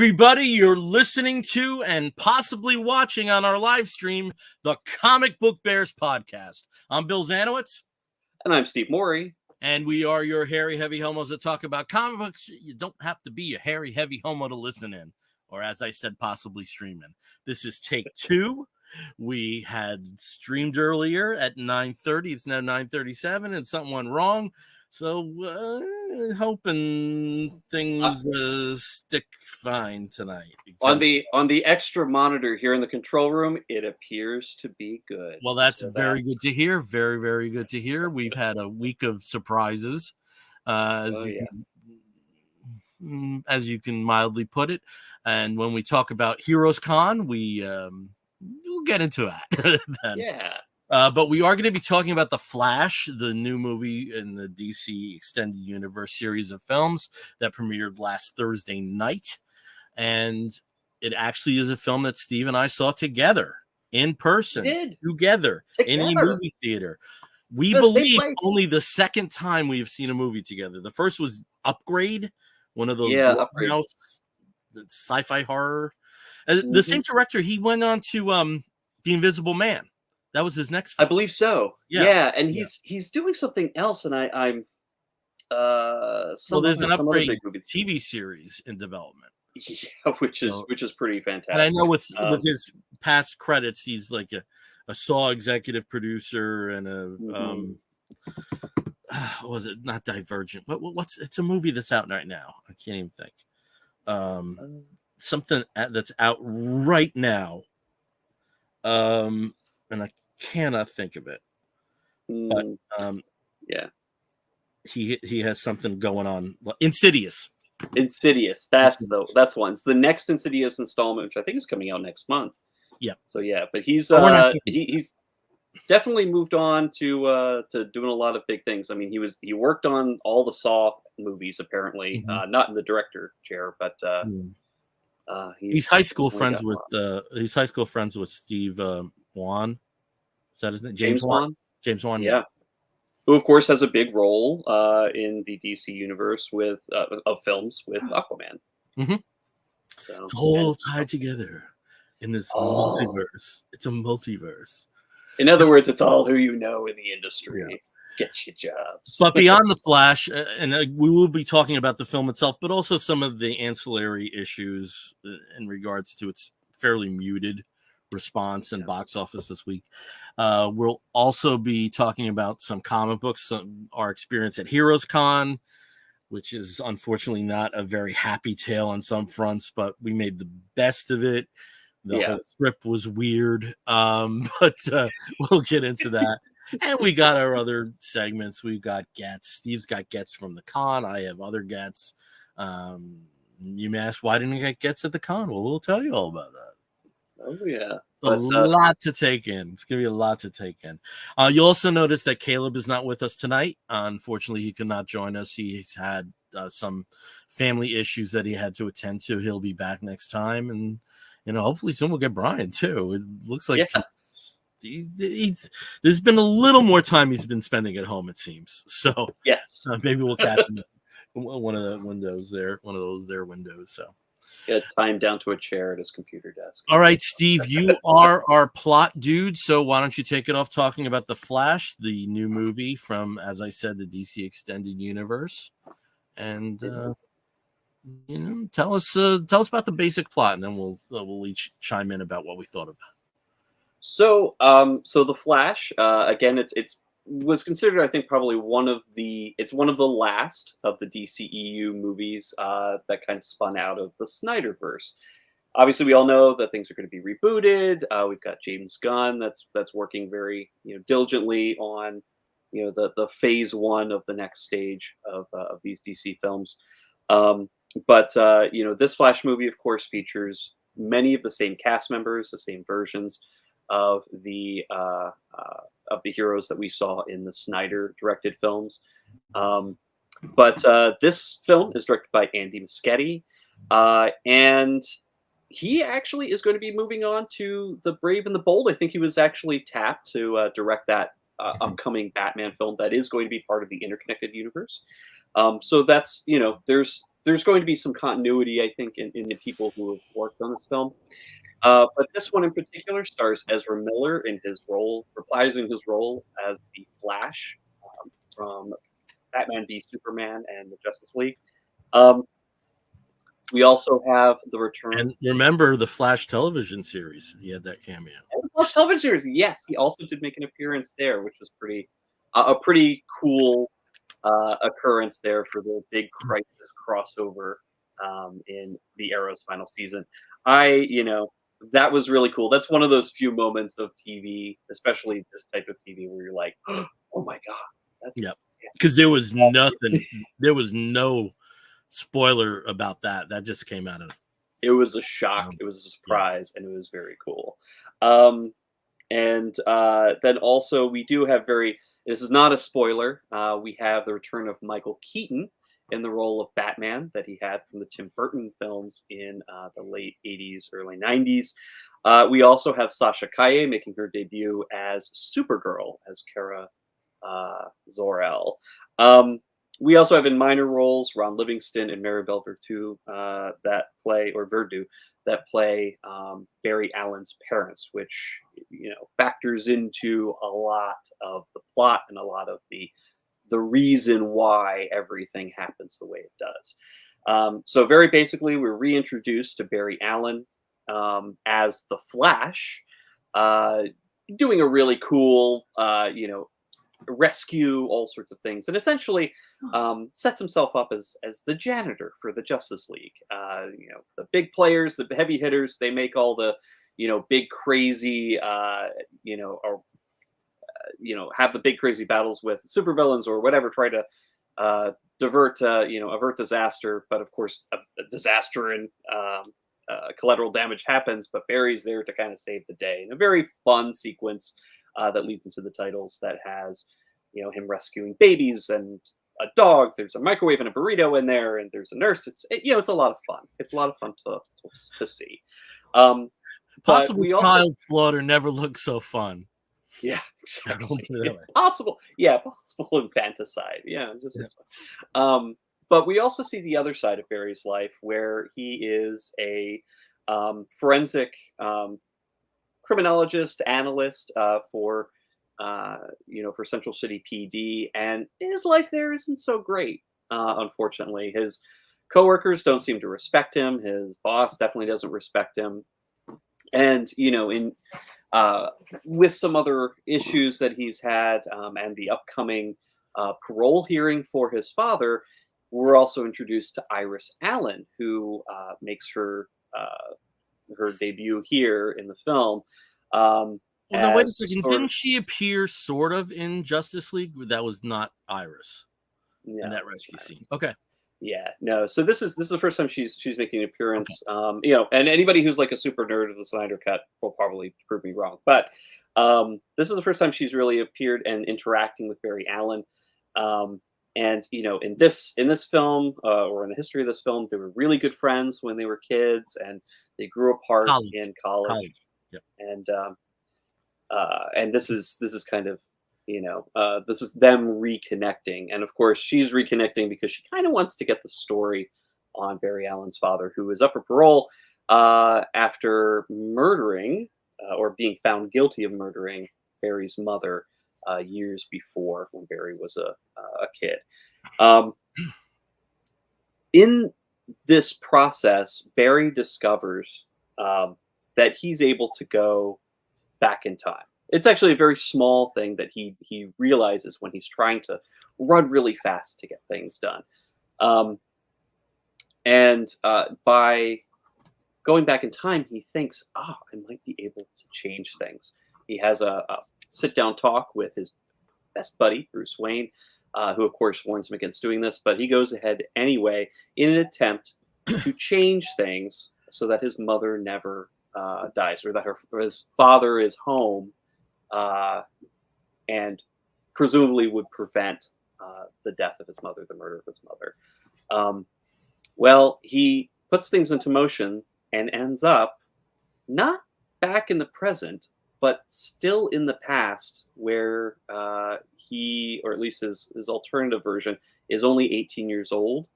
everybody. You're listening to and possibly watching on our live stream the Comic Book Bears podcast. I'm Bill Zanowitz. And I'm Steve Morey. And we are your hairy, heavy homos that talk about comic books. You don't have to be a hairy, heavy homo to listen in, or as I said, possibly streaming. This is take 2. We had streamed earlier at 9:30. It's now 9:37, and something went wrong. So hoping things stick fine tonight. On the extra monitor here in the control room, it appears to be good. Well, that's very good to hear. Very, very good to hear. We've had a week of surprises, as you can mildly put it. And when we talk about HeroesCon, we'll get into that. Then. Yeah. But we are going to be talking about The Flash, the new movie in the DC Extended Universe series of films that premiered last Thursday night. And it actually is a film that Steve and I saw together, in person, together. In a movie theater. We believe only the second time we have seen a movie together. The first was Upgrade, one of those sci-fi horror. The same director, he went on to The Invisible Man. That was his next film. I believe so. Yeah, and he's doing something else, and I'm there's an Upgrade TV series in development. Yeah, which is pretty fantastic. And I know with his past credits, he's like a Saw executive producer and was it not Divergent? What's it's a movie that's out right now. I can't even think. Something that's out right now. And I cannot think of it. But he has something going on. Insidious. That's one. It's the next Insidious installment, which I think is coming out next month. Yeah. So yeah, but he's definitely moved on to doing a lot of big things. I mean, he worked on all the Saw movies apparently, not in the director chair, but he's high school friends with Steve Wan. Is that his name? James Wan. James Wan. Yeah. Who, of course, has a big role in the DC universe of films with Aquaman. Mm-hmm. So it's all tied together in this multiverse. It's a multiverse. In other words, it's all who you know in the industry. Yeah. Get your jobs. But beyond The Flash, and we will be talking about the film itself, but also some of the ancillary issues in regards to its fairly muted response and box office this week. We'll also be talking about some comic books, our experience at HeroesCon, which is unfortunately not a very happy tale on some fronts, but we made the best of it. The whole trip was weird, but we'll get into that. And we got our other segments. We've got gets. Steve's got gets from the con. I have other gets. You may ask, why didn't I get gets at the con? Well, we'll tell you all about that. Oh, yeah. It's a lot to take in. It's going to be a lot to take in. You'll also notice that Caleb is not with us tonight. Unfortunately, he could not join us. He's had some family issues that he had to attend to. He'll be back next time. And, hopefully soon we'll get Brian, too. It looks like there's been a little more time he's been spending at home, it seems. So yes, maybe we'll catch him one of the windows there, one of those there windows. So get time down to a chair at his computer desk. All right, Steve, you are our plot dude, so why don't you take it off talking about The Flash, the new movie from, as I said, the DC Extended Universe, and tell us about the basic plot, and then we'll each chime in about what we thought about it. So The Flash, again, it was considered, I think, probably one of the last of the DCEU movies that kind of spun out of the Snyderverse. Obviously, we all know that things are going to be rebooted. We've got James Gunn that's working very diligently on the phase 1 of the next stage of these DC films. But this Flash movie, of course, features many of the same cast members, the same versions of the heroes that we saw in the Snyder directed films. But this film is directed by Andy Muschietti, and he actually is going to be moving on to The Brave and the Bold. I think he was actually tapped to direct that upcoming Batman film that is going to be part of the interconnected universe. So that's, there's there's going to be some continuity, I think, in the people who have worked on this film. But this one in particular stars Ezra Miller in his role, reprising his role as the Flash from Batman v Superman and the Justice League. Um, we also have the return And remember the Flash television series? He had that cameo. of the Flash television series. Yes, he also did make an appearance there, which was a pretty cool occurrence there for the big crisis crossover in the Arrow's final season. That was really cool. That's one of those few moments of TV, especially this type of TV, where you're like, oh my god, that's Yeah, because there was nothing, there was no spoiler about that. That just came out of. it was a shock, it was a Yeah. surprise, and it was very cool. And then also we do have very. This is not a spoiler. We have the return of Michael Keaton in the role of Batman that he had from the Tim Burton films in the late '80s, early '90s. We also have Sasha Calle making her debut as Supergirl, as Kara Zor-El. We also have in minor roles Ron Livingston and Maribel Verdú Verdú that play Barry Allen's parents, which factors into a lot of the plot and a lot of the reason why everything happens the way it does. So very basically, we're reintroduced to Barry Allen as the Flash, uh, doing a really cool, rescue, all sorts of things, and essentially sets himself up as the janitor for the Justice League. The big players, the heavy hitters, they make all the big crazy, have the big crazy battles with supervillains or whatever, try to avert disaster. But of course, a disaster and collateral damage happens. But Barry's there to kind of save the day in a very fun sequence that leads into the titles that has him rescuing babies and a dog. There's a microwave and a burrito in there, and there's a nurse. It's a lot of fun. It's a lot of fun to see. But Possible we also child slaughter never looked so fun. yeah, I'll exactly. put it that way. Possible infanticide. Yeah, just Yeah. but we also see the other side of Barry's life, where he is a forensic criminologist, analyst for Central City PD, and his life there isn't so great. Unfortunately, his coworkers don't seem to respect him. His boss definitely doesn't respect him, and with some other issues that he's had, and the upcoming parole hearing for his father, we're also introduced to Iris Allen, who makes her debut here in the film. Well, now wait a As second. sort Didn't of, she appear sort of in Justice League? That was not Iris in no, that rescue scene. Okay. yeah, no. So this is the first time she's making an appearance. And anybody who's like a super nerd of the Snyder Cut will probably prove me wrong. But this is the first time she's really appeared and interacting with Barry Allen. And in this film, or in the history of this film, they were really good friends when they were kids, and they grew apart College. in college. College. Yep. And this is kind of this is them reconnecting, and of course she's reconnecting because she kind of wants to get the story on Barry Allen's father, who is up for parole after murdering or being found guilty of murdering Barry's mother years before, when Barry was a kid. In this process, Barry discovers that he's able to go back in time. It's actually a very small thing that he realizes when he's trying to run really fast to get things done. And by going back in time, he thinks, I might be able to change things. He has a sit-down talk with his best buddy, Bruce Wayne, who, of course, warns him against doing this, but he goes ahead anyway in an attempt to change things so that his mother never dies, or that his father is home, and presumably would prevent the death of his mother, the murder of his mother. Well, he puts things into motion and ends up not back in the present, but still in the past, where he, or at least his alternative version, is only 18 years old.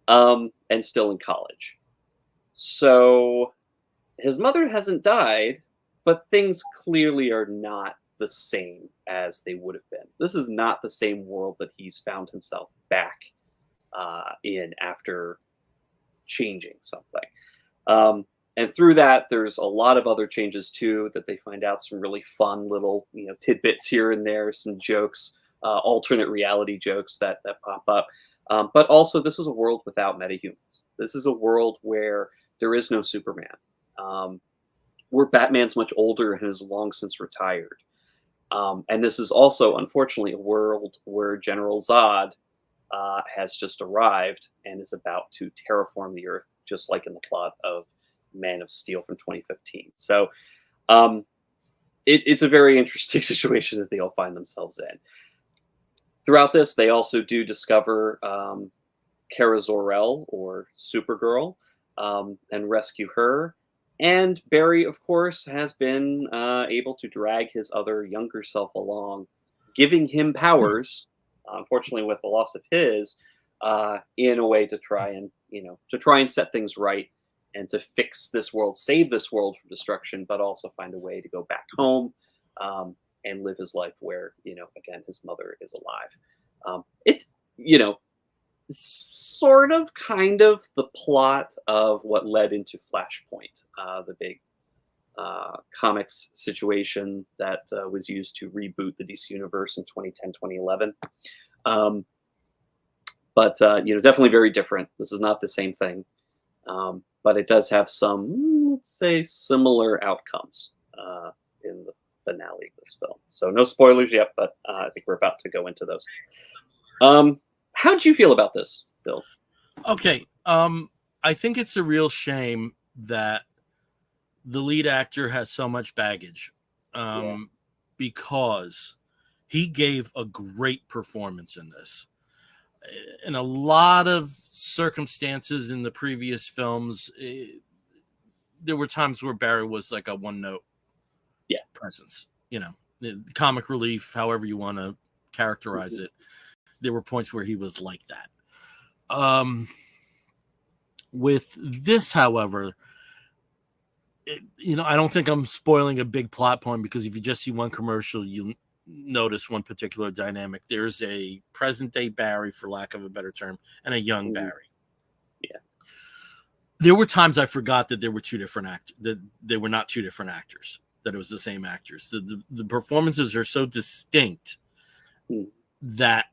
and still in college. So his mother hasn't died, but things clearly are not the same as they would have been. This is not the same world that he's found himself back in after changing something. Um, and through that, there's a lot of other changes too that they find out some really fun little tidbits here and there, some jokes, alternate reality jokes that pop up. But also, this is a world without metahumans. This is a world where there is no Superman. Um, where Batman's much older and has long since retired. And this is also, unfortunately, a world where General Zod has just arrived and is about to terraform the Earth, just like in the plot of Man of Steel from 2015. So um, it's a very interesting situation that they all find themselves in. Throughout this, they also do discover Kara Zor-El, or Supergirl, and rescue her. And Barry, of course, has been able to drag his other younger self along, giving him powers. Unfortunately, with the loss of his, in a way to try and set things right and to fix this world, save this world from destruction, but also find a way to go back home and live his life where again his mother is alive. It's you know sort of kind of the plot of what led into Flashpoint, the big comics situation that was used to reboot the DC universe in 2010, 2011. Um, but definitely very different. This is not the same thing, but it does have some, let's say, similar outcomes in the finale of this film. So no spoilers yet, but I think we're about to go into those. How'd you feel about this, Bill? Okay. I think it's a real shame that the lead actor has so much baggage, because he gave a great performance in this. In a lot of circumstances in the previous films, there were times where Barry was like a one note presence, the comic relief, however you want to characterize it. There were points where he was like that. With this, however, I don't think I'm spoiling a big plot point, because if you just see one commercial, you notice one particular dynamic. There's a present day Barry, for lack of a better term, and a young Barry. Yeah. There were times I forgot that there were two different actors, that they were not two different actors, that it was the same actors. The performances are so distinct that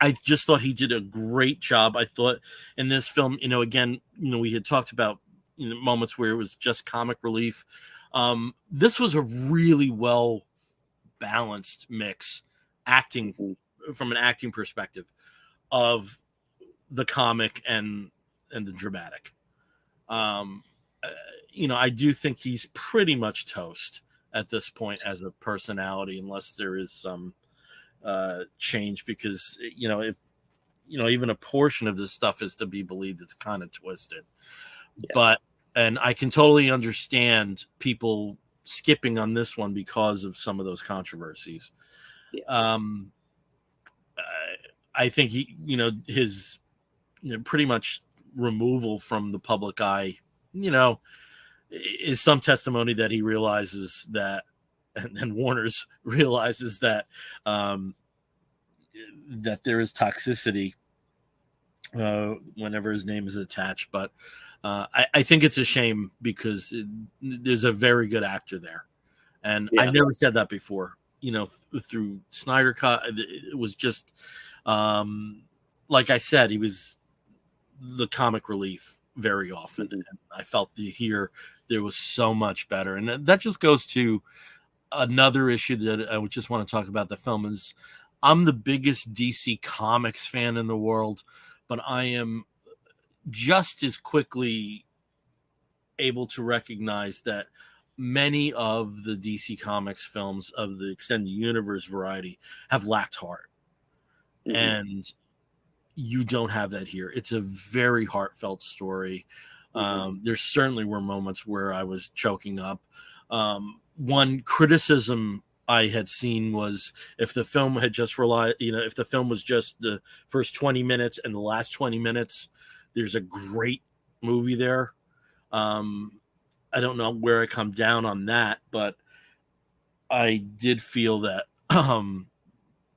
I just thought he did a great job. I thought in this film, again, we had talked about moments where it was just comic relief. This was a really well balanced mix, acting from an acting perspective, of the comic and the dramatic. I do think he's pretty much toast at this point as a personality, unless there is some change, because if even a portion of this stuff is to be believed, it's kind of twisted. And I can totally understand people skipping on this one because of some of those controversies. I think his pretty much removal from the public eye is some testimony that he realizes that, and Warner's realizes that that there is toxicity whenever his name is attached. But I think it's a shame, because there's a very good actor there, and I never said that before. Through Snyder Cut, it was just like I said, he was the comic relief very often, and I felt here there was so much better, and that just goes to another issue that I would just want to talk about. The film is, I'm the biggest DC Comics fan in the world, but I am just as quickly able to recognize that many of the DC Comics films of the extended universe variety have lacked heart. And you don't have that here. It's a very heartfelt story. There certainly were moments where I was choking up. One criticism I had seen was if the film had just relied, if the film was just the first 20 minutes and the last 20 minutes, there's a great movie there. I don't know where I come down on that, but I did feel that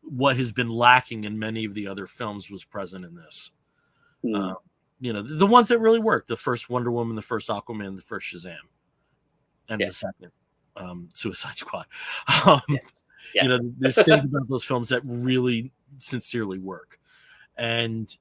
what has been lacking in many of the other films was present in this. Hmm. The ones that really worked: the first Wonder Woman, the first Aquaman, the first Shazam, and Yeah. the second Suicide Squad. Um, Yeah. Yeah. There's things about those films that really sincerely work, and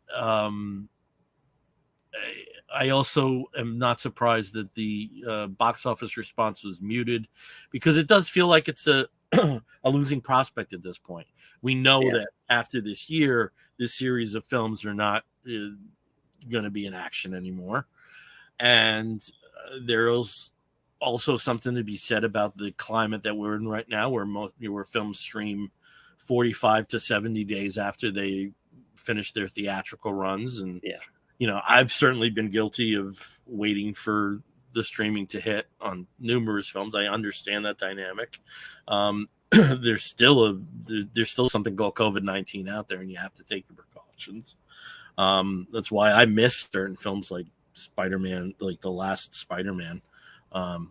I also am not surprised that the box office response was muted, because it does feel like it's a a losing prospect at this point. We know Yeah. that after this year, this series of films are not going to be in action anymore, and there's also something to be said about the climate that we're in right now, where films stream 45 to 70 days after they finish their theatrical runs. And Yeah. I've certainly been guilty of waiting for the streaming to hit on numerous films. I understand that dynamic. There's still something called COVID-19 out there, and you have to take your precautions. That's why I miss certain films like Spider-Man, like the last Spider-Man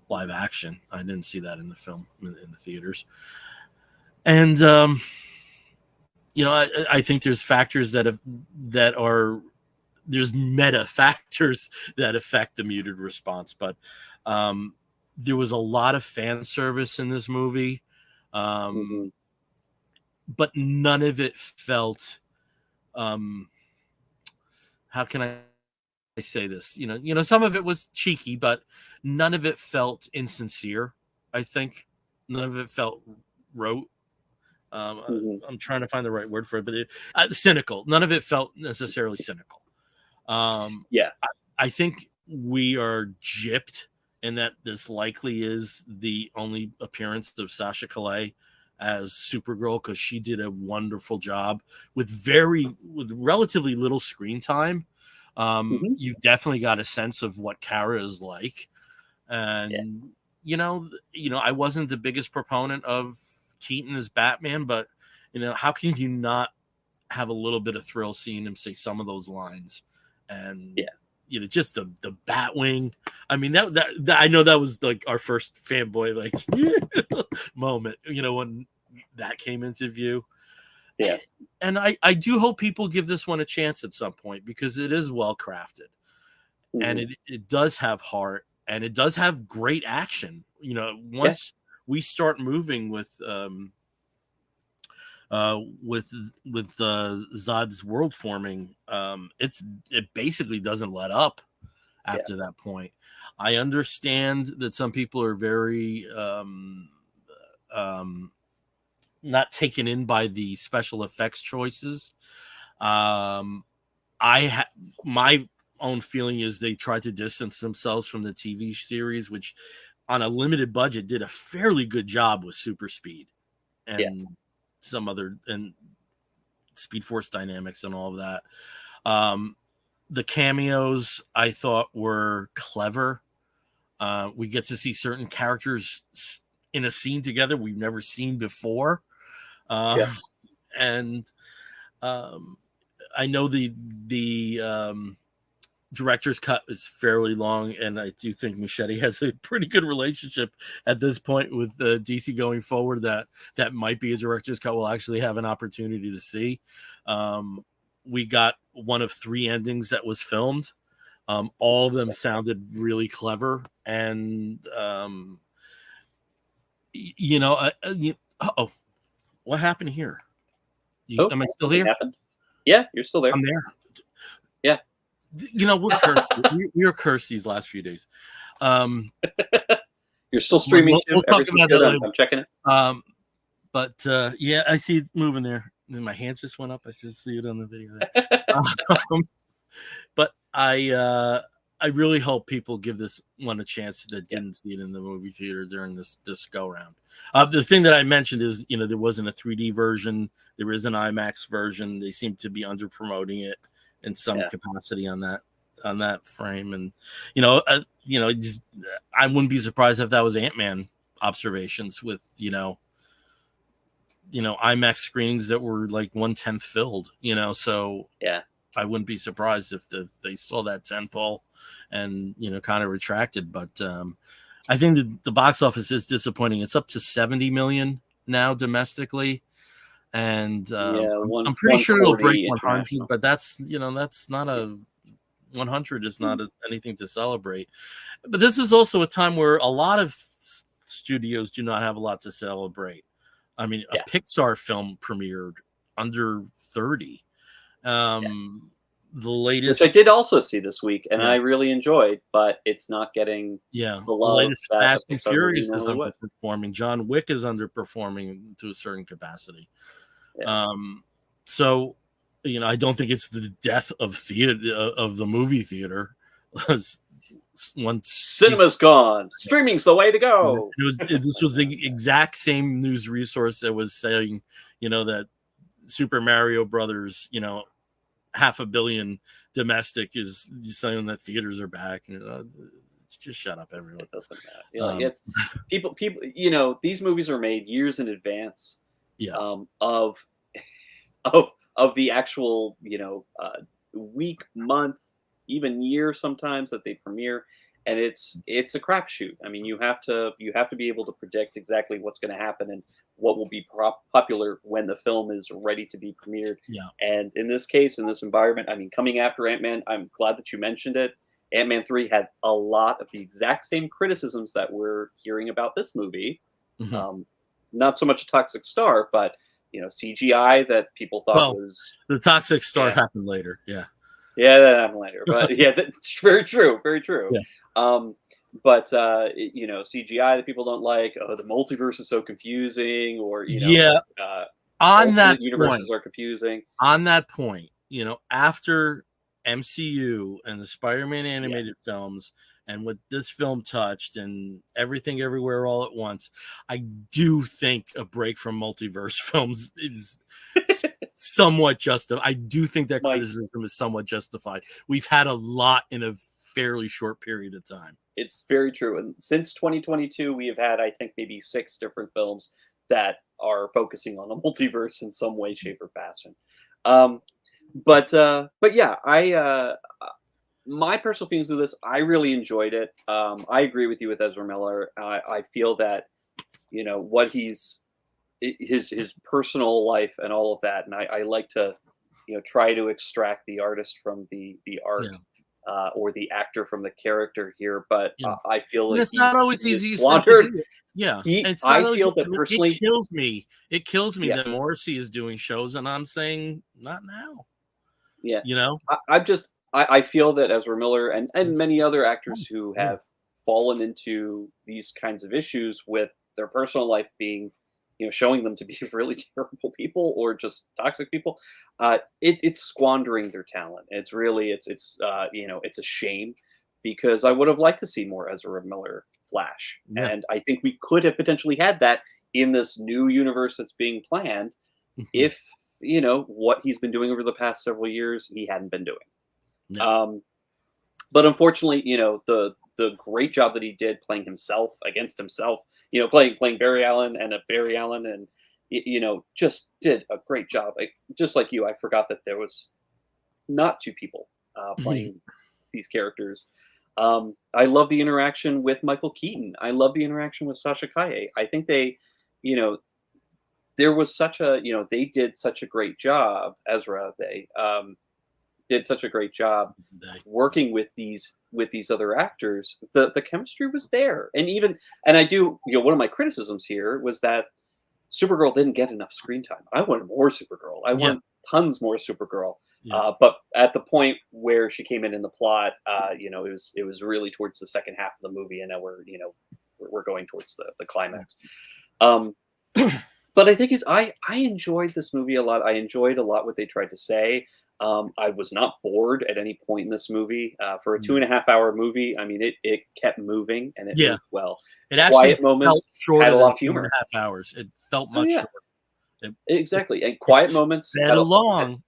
live action. I didn't see that in the film in the theaters. And I think there's factors that are there's meta factors that affect the muted response, but there was a lot of fan service in this movie, Hmm. but none of it felt. How can I say this? Some of it was cheeky, but none of it felt insincere. I think none of it felt rote. Hmm. I'm trying to find the right word for it, but cynical. None of it felt necessarily cynical. Um, Yeah. I think we are gypped in that this likely is the only appearance of Sasha Calais as Supergirl, because she did a wonderful job with relatively little screen time. Hmm. You definitely got a sense of what Kara is like, Yeah. and I wasn't the biggest proponent of Keaton as Batman, but how can you not have a little bit of thrill seeing him say some of those lines? And Yeah. just the Batwing. I mean, that I know that was like our first fanboy like moment, when that came into view. Yeah. And I do hope people give this one a chance at some point, because it is well crafted, and Hmm. it does have heart, and it does have great action. Yeah. Once we start moving with Zod's world forming, it basically doesn't let up Yeah. after that point. I understand that some people are very um, not taken in by the special effects choices. Um, my own feeling is they tried to distance themselves from the TV series, which on a limited budget did a fairly good job with super speed Yeah. and some other and Speed Force dynamics and all of that. Um, the cameos I thought were clever. We get to see certain characters in a scene together we've never seen before, Yeah. and um, I know the director's cut is fairly long, and I do think Muschietti has a pretty good relationship at this point with DC going forward. That might be a director's cut we'll actually have an opportunity to see. We got one of 3 endings that was filmed. All of them sounded really clever, and oh, what happened here? Oh, Am I still something here? happened. Yeah, you're still there. I'm there. Yeah. We're cursed. We are cursed these last few days. You're still streaming too. We'll talk Everything's about good. that I'm, later. I'm checking it. But yeah, I see it moving there. And then my hands just went up. I just see it on the video there. But I really hope people give this one a chance that didn't see it in the movie theater during this go round. The thing that I mentioned is, there wasn't a 3D version. There is an IMAX version. They seem to be under promoting it in some Yeah. capacity on that frame. And just I wouldn't be surprised if that was Ant-Man observations with IMAX screens that were like 1/10 filled. So Yeah. I wouldn't be surprised if they saw that tentpole and kind of retracted. But I think the box office is disappointing. It's up to 70 million now domestically, and Yeah, I'm pretty sure it'll break 140 100. international. But that's not Yeah. a 100 is not anything to celebrate. But this is also a time where a lot of studios do not have a lot to celebrate. I mean, a Yeah. Pixar film premiered under 30. Yeah. The Which I latest, did also see this week, and yeah, I really enjoyed, but it's not getting yeah, the the love latest that a Fast and Pixar movie Furious is normally would. underperforming. John Wick is underperforming to a certain capacity. Yeah. Um, so, I don't think it's the death of theater of the movie theater. Once Cinema's gone. Streaming's the way to go. this was the exact same news resource that was saying, that Super Mario Brothers, $500 million domestic is saying that theaters are back. Just shut up, everyone. It doesn't matter. Like it's people. These movies are made years in advance. Yeah. Of of the actual week, month, even year sometimes that they premiere, and it's a crapshoot. I mean, you have to be able to predict exactly what's going to happen and what will be popular when the film is ready to be premiered. Yeah. And in this case, in this environment, I mean, coming after Ant-Man, I'm glad that you mentioned it. Ant-Man 3 had a lot of the exact same criticisms that we're hearing about this movie. Mm-hmm. Not so much a toxic star, but CGI that people thought was the toxic star happened later. Yeah. Yeah, that happened later. But yeah, that's very true. Very true. Yeah. But CGI that people don't like. Oh, the multiverse is so confusing, or On that universes point, are confusing. On that point, after MCU and the Spider-Man animated films, and what this film touched, and Everything Everywhere All at Once, I do think a break from multiverse films is somewhat justified. I do think that criticism is somewhat justified. We've had a lot in a fairly short period of time. It's very true. And since 2022, we have had, I think, maybe 6 different films that are focusing on a multiverse in some way, shape, or fashion. But yeah, my personal feelings of this, I really enjoyed it. I agree with you with Ezra Miller. I feel that what his personal life and all of that, and I like to try to extract the artist from the art. Yeah. Or the actor from the character here, but I feel like it's not always easy. Yeah, I feel that personally, it kills me. It kills me Yeah. that Morrissey is doing shows, and I'm saying not now. Yeah, You know, I feel that Ezra Miller and many other actors who have fallen into these kinds of issues with their personal life being, showing them to be really terrible people or just toxic people, it's squandering their talent. It's really, it's a shame, because I would have liked to see more Ezra Miller Flash, Yeah. and I think we could have potentially had that in this new universe that's being planned, if what he's been doing over the past several years he hadn't been doing. No. But unfortunately, the great job that he did playing himself against himself, playing Barry Allen and a Barry Allen, and just did a great job. Just like you, I forgot that there was not 2 people playing these characters. I love the interaction with Michael Keaton. I love the interaction with Sasha Kaye. I think they, there was such a, they did such a great job. They did such a great job working with these other actors. The chemistry was there, and I do, one of my criticisms here was that Supergirl didn't get enough screen time. I wanted more Supergirl. I want tons more Supergirl. But at the point where she came in the plot, it was really towards the second half of the movie, and now we're going towards the climax. But I think I enjoyed this movie a lot. I enjoyed a lot what they tried to say. I was not bored at any point in this movie. For a 2.5-hour movie, I mean, it kept moving, and it moved well. It actually Quiet moments had a lot of humor. 2.5 hours. It felt much shorter. Exactly, and quiet moments had along.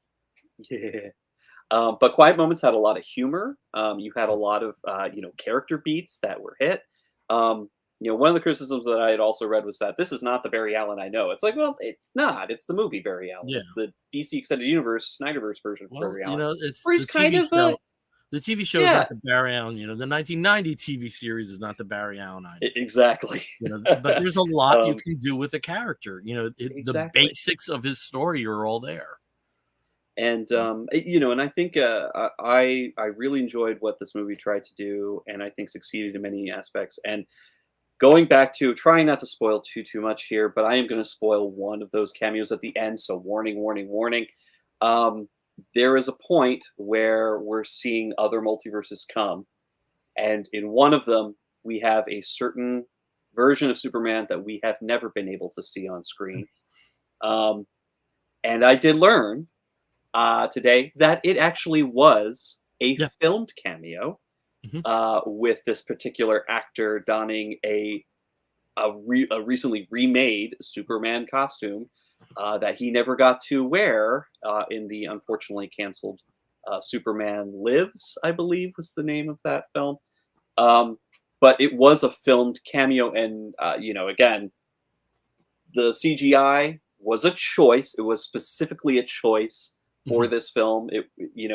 But quiet moments had a lot of humor. You had a lot of character beats that were hit. one of the criticisms that I had also read was that this is not the Barry Allen I know. It's like, well, it's not. It's the movie Barry Allen. Yeah. It's the DC Extended Universe Snyderverse version of Well, Barry Allen, it's where he's the kind TV of show. The TV show is yeah, not the Barry Allen. The 1990 TV series is not the Barry Allen I know. exactly. But there's a lot you um, can do with a character. The exactly. basics of his story are all there. And and I think I really enjoyed what this movie tried to do, and I think succeeded in many aspects. And going back to trying not to spoil too much here, but I am going to spoil one of those cameos at the end. So warning, warning, warning. Um, there is a point where we're seeing other multiverses come, and in one of them, we have a certain version of Superman that we have never been able to see on screen. Um, and I did learn today that it actually was a Yeah. filmed cameo Mhm. with this particular actor donning a recently remade Superman costume that he never got to wear in the unfortunately canceled Superman Lives, I believe was the name of that film. Um, but it was a filmed cameo, and again, the CGI was a choice. It was specifically a choice for Mhm. this film. It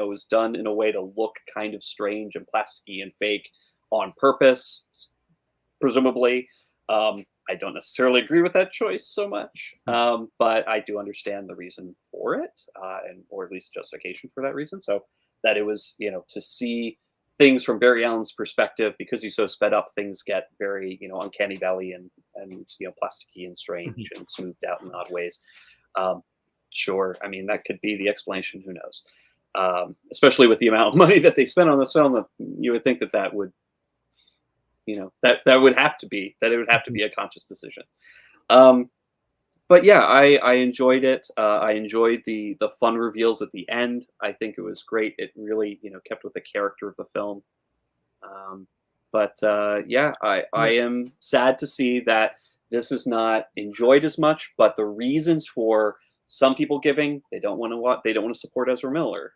was done in a way to look kind of strange and plasticky and fake on purpose, presumably. I don't necessarily agree with that choice so much, Mhm. but I do understand the reason for it, and or at least justification for that reason. So that it was, to see things from Barry Allen's perspective because he's so sped up, things get very, uncanny valley and plasticky and strange Mhm. and smoothed out in odd ways. Um, sure, I mean that could be the explanation. Who knows? Especially with the amount of money that they spent on this film, that you would think that that would that would have to be that it would have to Mhm. be a conscious decision. Um, but yeah, I enjoyed it. I enjoyed the fun reveals at the end. I think it was great. It really kept with the character of the film. Um, but yeah, I Yeah. am sad to see that this is not enjoyed as much. But the reasons for some people giving, they don't want to they don't want to support Ezra Miller.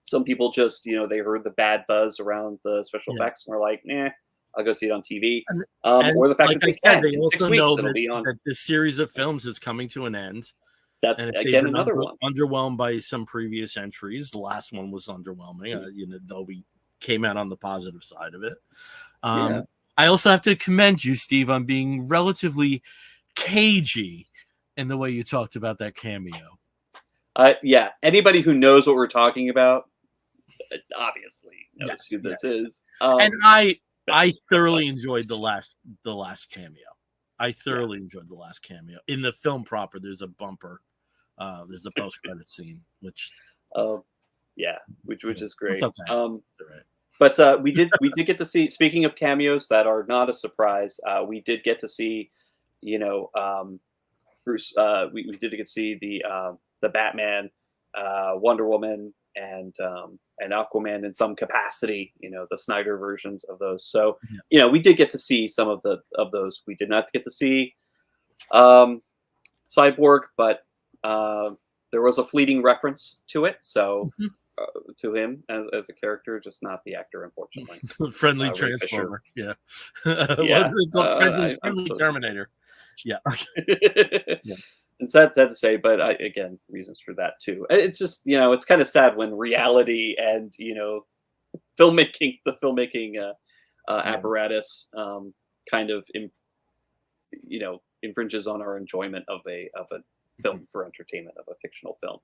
Some people just, they heard the bad buzz around the special Yeah. effects and were like, "Nah, I'll go see it on TV." And Or the fact like that I they said, can they in also 6 know weeks it'll be on. that this series of films is coming to an end. That's And if they've again been another one. underwhelmed by some previous entries, the last one was underwhelming. Mm, Though we came out on the positive side of it. yeah. I also have to commend you, Steve, on being relatively cagey in the way you talked about that cameo. Yeah. Anybody who knows what we're talking about obviously knows Yes, who yeah, this is. and I But like, thoroughly enjoyed the last cameo. I yeah. thoroughly enjoyed the last cameo. In the film proper, there's a bumper. There's a post credit scene, which Um, yeah. Which is it's great. okay. It's all right. But we did get to see. Speaking of cameos that are not a surprise, we did get to see, you know, Bruce. We did get to see the Batman, Wonder Woman, and Aquaman in some capacity. The Snyder versions of those. So Yeah. we did get to see some of those. We did not get to see um, Cyborg, but uh, there was a fleeting reference to it. So Mhm. to him as a character, just not the actor, unfortunately. Friendly Ray Fisher. transformer. Yeah. What Yeah, is it called? I'm Friendly so Terminator. Yeah. Yeah. it's sad to say, but again, reasons for that too. It's just it's kind of sad when reality and the filmmaking Yeah. apparatus kind of infringes on our enjoyment of a Mhm. film for entertainment, of a fictional film.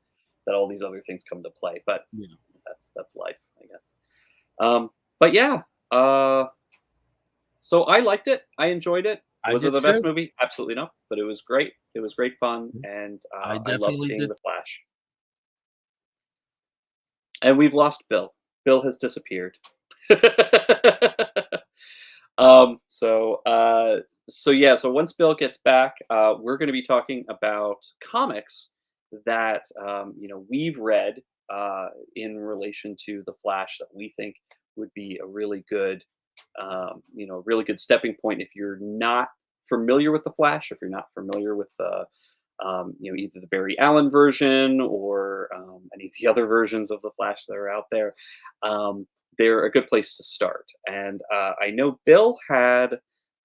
That all these other things come to play, but Yeah. that's life, I guess. But yeah, uh, so I liked it. I enjoyed it. I Was it did the best too. movie? Absolutely not. But it was great. It was great fun, Mm, and I I love definitely seeing did. the Flash. And we've lost Bill. Bill has disappeared. um. So. So yeah. So once Bill gets back, we're going to be talking about comics that we've read in relation to the Flash that we think would be a really good really good stepping point if you're not familiar with the Flash, if you're not familiar with either the Barry Allen version or any of the other versions of the Flash that are out there. Um, they're a good place to start. And I know Bill had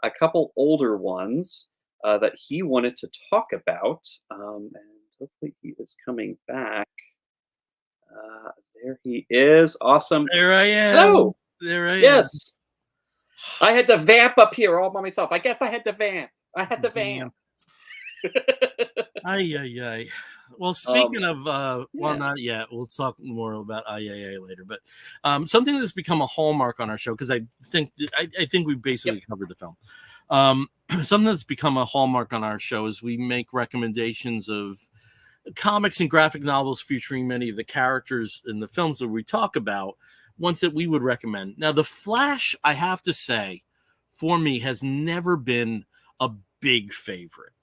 a couple older ones that he wanted to talk about, and hopefully he is coming back. There he is. Awesome. There I am. Hello. There I am. Yes. I had to vamp up here all by myself. I guess I had to vamp. I had to vamp. Damn. Ay, ay, ay. Well, um, speaking of, well, yeah. not yet. We'll talk more about IAA later. But something that's become a hallmark on our show, because I think we basically Yep. covered the film. Something that's become a hallmark on our show is we make recommendations of comics and graphic novels featuring many of the characters in the films that we talk about, ones that we would recommend. Now, The Flash, I have to say, for me, has never been a big favorite.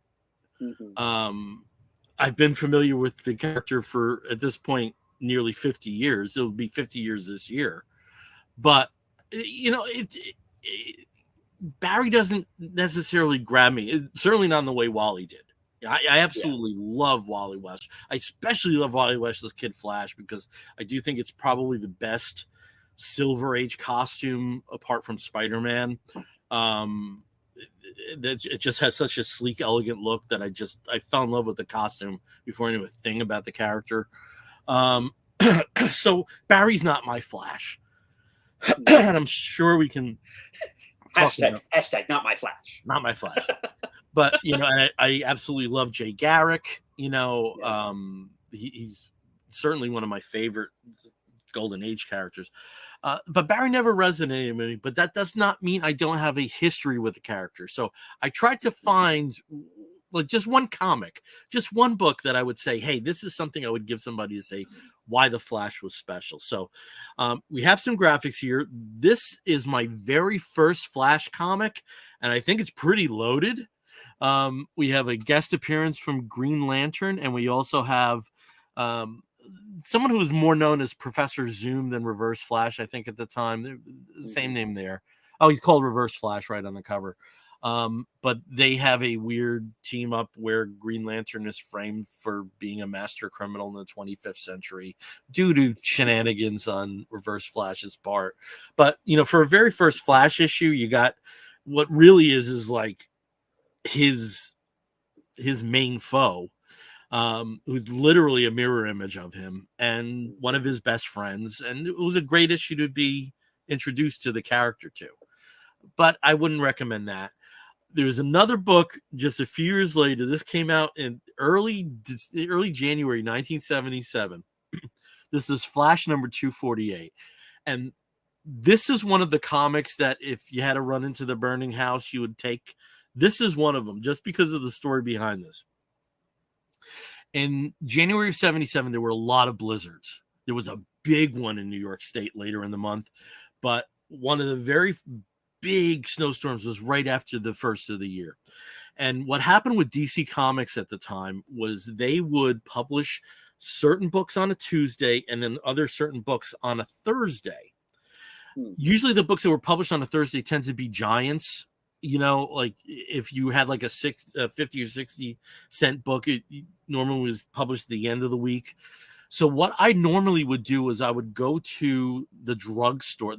Mhm. I've been familiar with the character for, at this point, nearly 50 years. It'll be 50 years this year. But, Barry doesn't necessarily grab me, certainly not in the way Wally did. I Yeah. absolutely love Wally West. I especially love Wally West as Kid Flash because I do think it's probably the best Silver Age costume apart from Spider-Man. Um, it just has such a sleek, elegant look that I fell in love with the costume before I knew a thing about the character. Um, so Barry's not my Flash, and I'm sure we can talk about Hashtag not my Flash. not my Flash. But I absolutely love Jay Garrick. Yeah. He's certainly one of my favorite Golden Age characters. But Barry never resonated with me. But that does not mean I don't have a history with the character. So I tried to find like just one comic, just one book that I would say, hey, this is something I would give somebody to say why the Flash was special. So we have some graphics here. This is my very first Flash comic, and I think it's pretty loaded. We have a guest appearance from Green Lantern, and we also have someone who was more known as Professor Zoom than Reverse Flash, I think, at the time. Same name there. Oh, he's called Reverse Flash right on the cover. But they have a weird team up where Green Lantern is framed for being a master criminal in the 25th century due to shenanigans on Reverse Flash's part. But, for a very first Flash issue, you got what really is like his main foe, who's literally a mirror image of him and one of his best friends. And it was a great issue to be introduced to the character to. But I wouldn't recommend that. There's another book just a few years later. This came out in early January 1977. This is Flash number 248. And this is one of the comics that if you had to run into the burning house, you would take. This is one of them just because of the story behind this. In January of 77, there were a lot of blizzards. There was a big one in New York State later in the month, but one of the very big snowstorms was right after the first of the year. And what happened with DC Comics at the time was they would publish certain books on a Tuesday and then other certain books on a Thursday. Usually the books that were published on a Thursday tend to be giants. Like if you had like a 50 or 60 cent book, it normally was published at the end of the week. So what I normally would do is I would go to the drugstore.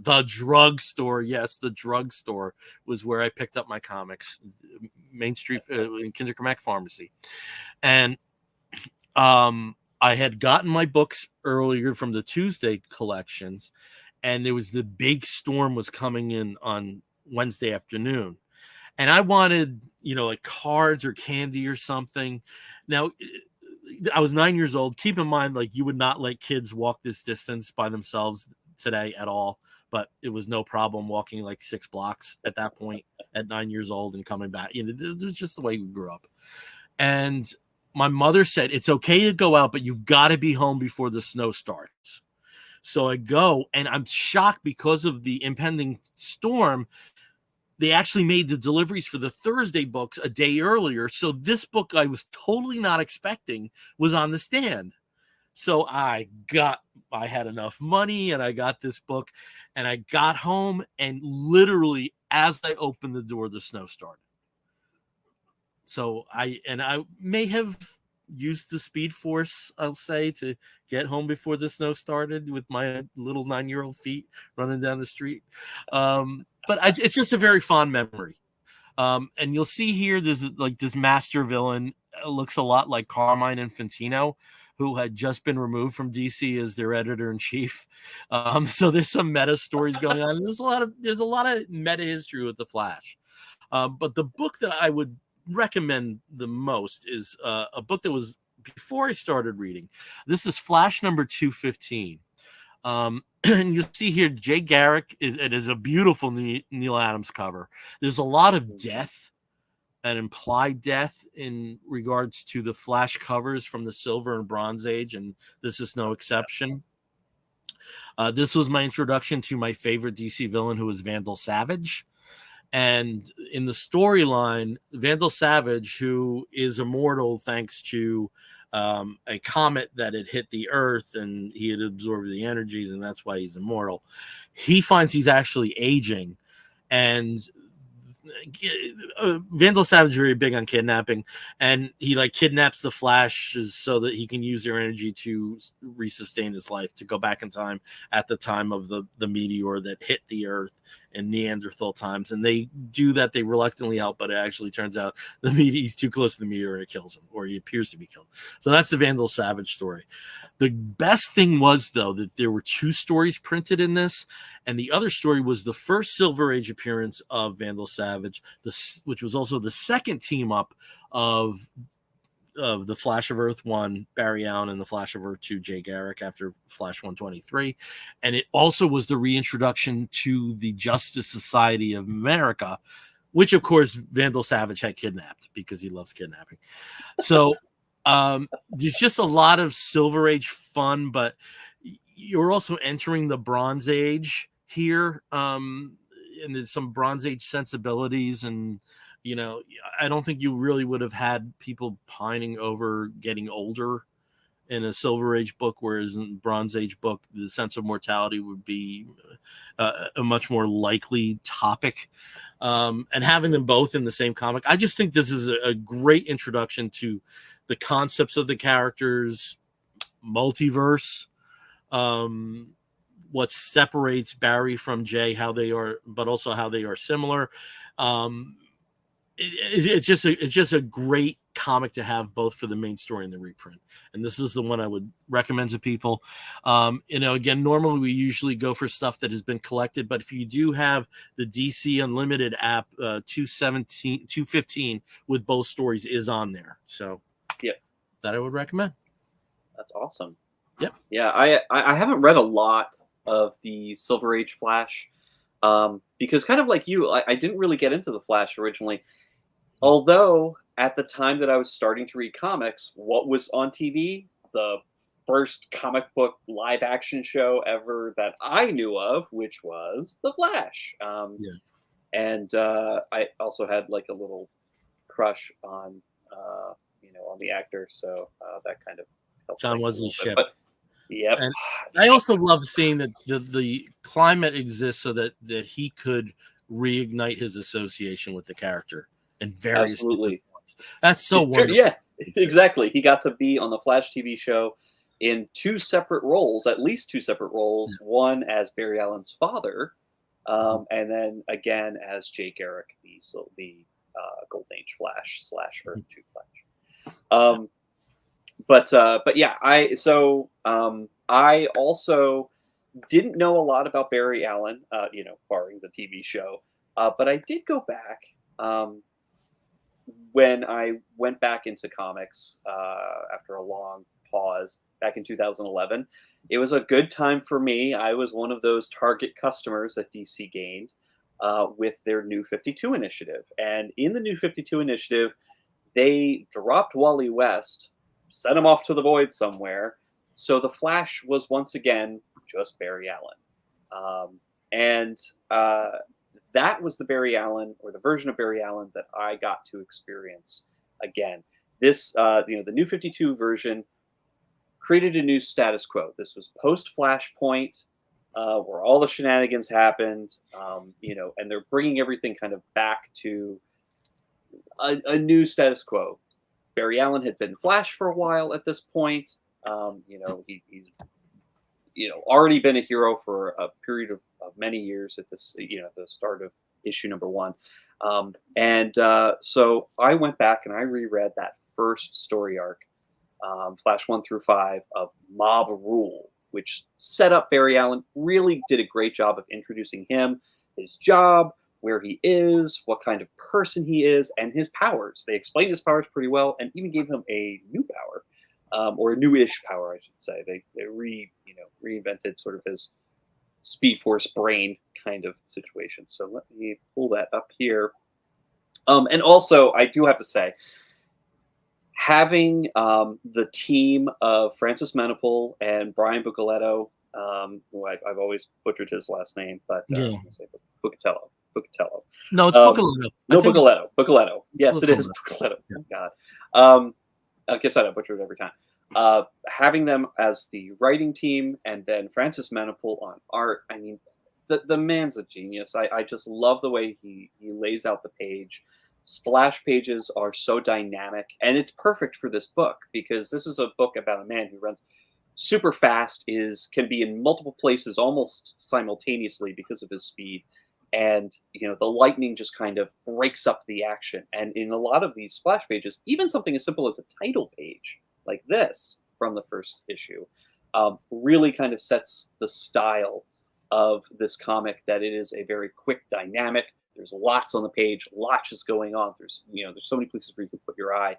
Yes, the drugstore was where I picked up my comics, Main Street in Kindercamack Pharmacy. And I had gotten my books earlier from the Tuesday collections, and there was the big storm was coming in on Wednesday afternoon. And I wanted, like cards or candy or something. Now, I was 9 years old. Keep in mind, like, you would not let kids walk this distance by themselves today at all. But it was no problem walking like 6 blocks at that point at 9 years old and coming back. It was just the way we grew up. And my mother said, it's okay to go out, but you've got to be home before the snow starts. So I go, and I'm shocked because of the impending storm. They actually made the deliveries for the Thursday books a day earlier. So this book I was totally not expecting was on the stand. So I had enough money and I got this book and I got home, and literally as I opened the door, the snow started. So I may have used the Speed Force, I'll say, to get home before the snow started with my little 9-year-old feet running down the street. But it's just a very fond memory. And you'll see here there's like this master villain looks a lot like Carmine Infantino, who had just been removed from DC as their editor in chief. So there's some meta stories going on. There's a lot of meta history with the Flash. But the book that I would recommend the most is a book that was before I started reading. This is Flash number 215. And you see here, Jay Garrick it is a beautiful Neil Adams cover. There's a lot of death and implied death in regards to the Flash covers from the Silver and Bronze Age, and this is no exception. This was my introduction to my favorite DC villain, who was Vandal Savage. And in the storyline, Vandal Savage, who is immortal thanks to a comet that had hit the Earth and he had absorbed the energies, and that's why he's immortal. He finds he's actually aging, and Vandal Savage is very big on kidnapping, and he like kidnaps the Flash so that he can use their energy to resustain his life, to go back in time at the time of the meteor that hit the Earth in Neanderthal times. And they do that. They reluctantly help, but it actually turns out he's too close to the meteor and it kills him, or he appears to be killed. So that's the Vandal Savage story. The best thing was, though, that there were 2 stories printed in this, and the other story was the first Silver Age appearance of Vandal Savage, which was also the second team up of the Flash of Earth 1, Barry Allen, and the Flash of Earth 2, Jay Garrick, after Flash 123. And it also was the reintroduction to the Justice Society of America, which, of course, Vandal Savage had kidnapped because he loves kidnapping. So there's just a lot of Silver Age fun, but you're also entering the Bronze Age here. And there's some Bronze Age sensibilities, and I don't think you really would have had people pining over getting older in a Silver Age book, whereas in Bronze Age book, the sense of mortality would be a much more likely topic. And having them both in the same comic, I just think this is a great introduction to the concepts of the characters, multiverse, what separates Barry from Jay, how they are, but also how they are similar. It's just a great comic to have, both for the main story and the reprint. And this is the one I would recommend to people. Again, normally we usually go for stuff that has been collected, but if you do have the DC Unlimited app, 215 with both stories is on there. So that I would recommend. That's awesome. Yep. Yeah, I haven't read a lot of the Silver Age Flash, because kind of like you, I didn't really get into the Flash originally. Although at the time that I was starting to read comics, what was on TV? The first comic book live action show ever that I knew of, which was The Flash. And I also had like a little crush on on the actor, so that kind of helped. John Wesley Shipp. But yep. And I also love seeing that the climate exists so that he could reignite his association with the character in various Absolutely. That's so wonderful. Yeah, exactly. He got to be on the Flash TV show in 2 separate roles, at least 2 separate roles. Yeah. One as Barry Allen's father, and then again as Jay Garrick, the Golden Age Flash / Earth 2 Flash. But yeah, I also didn't know a lot about Barry Allen, barring the TV show. But I did go back when I went back into comics after a long pause back in 2011. It was a good time for me. I was one of those target customers that DC gained with their New 52 initiative. And in the New 52 initiative, they dropped Wally West, sent him off to the void somewhere. So the Flash was once again just Barry Allen. That was the Barry Allen, or the version of Barry Allen, that I got to experience again. This, the New 52 version created a new status quo. This was post-Flashpoint, where all the shenanigans happened, and they're bringing everything kind of back to a new status quo. Barry Allen had been Flash for a while at this point. He's already been a hero for a period of many years at this, at the start of issue number 1. So I went back and I reread that first story arc, Flash 1 through 5 of Mob Rule, which set up Barry Allen, really did a great job of introducing him, his job, where he is, what kind of person he is, and his powers. They explained his powers pretty well and even gave him a new power, or a new-ish power, I should say. They reinvented sort of his Speed Force brain kind of situation. So let me pull that up here. And also, I do have to say, having the team of Francis Manipul and Brian Buccellato, who I've always butchered his last name, but Yeah. I'm gonna say Buccatello. Buccatello. No, it's Buccellato. No, Buccellato. Buccellato. Yes, it is Buccellato. Buccellato. Yeah. Oh, God. I guess I butcher it every time. Having them as the writing team and then Francis Manipul on art. I mean, the man's a genius. I just love the way he lays out the page. Splash pages are so dynamic, and it's perfect for this book because this is a book about a man who runs super fast, can be in multiple places almost simultaneously because of his speed, and the lightning just kind of breaks up the action. And in a lot of these splash pages, even something as simple as a title page like this from the first issue, really kind of sets the style of this comic, that it is a very quick dynamic. There's lots on the page, lots is going on. There's so many places where you can put your eye.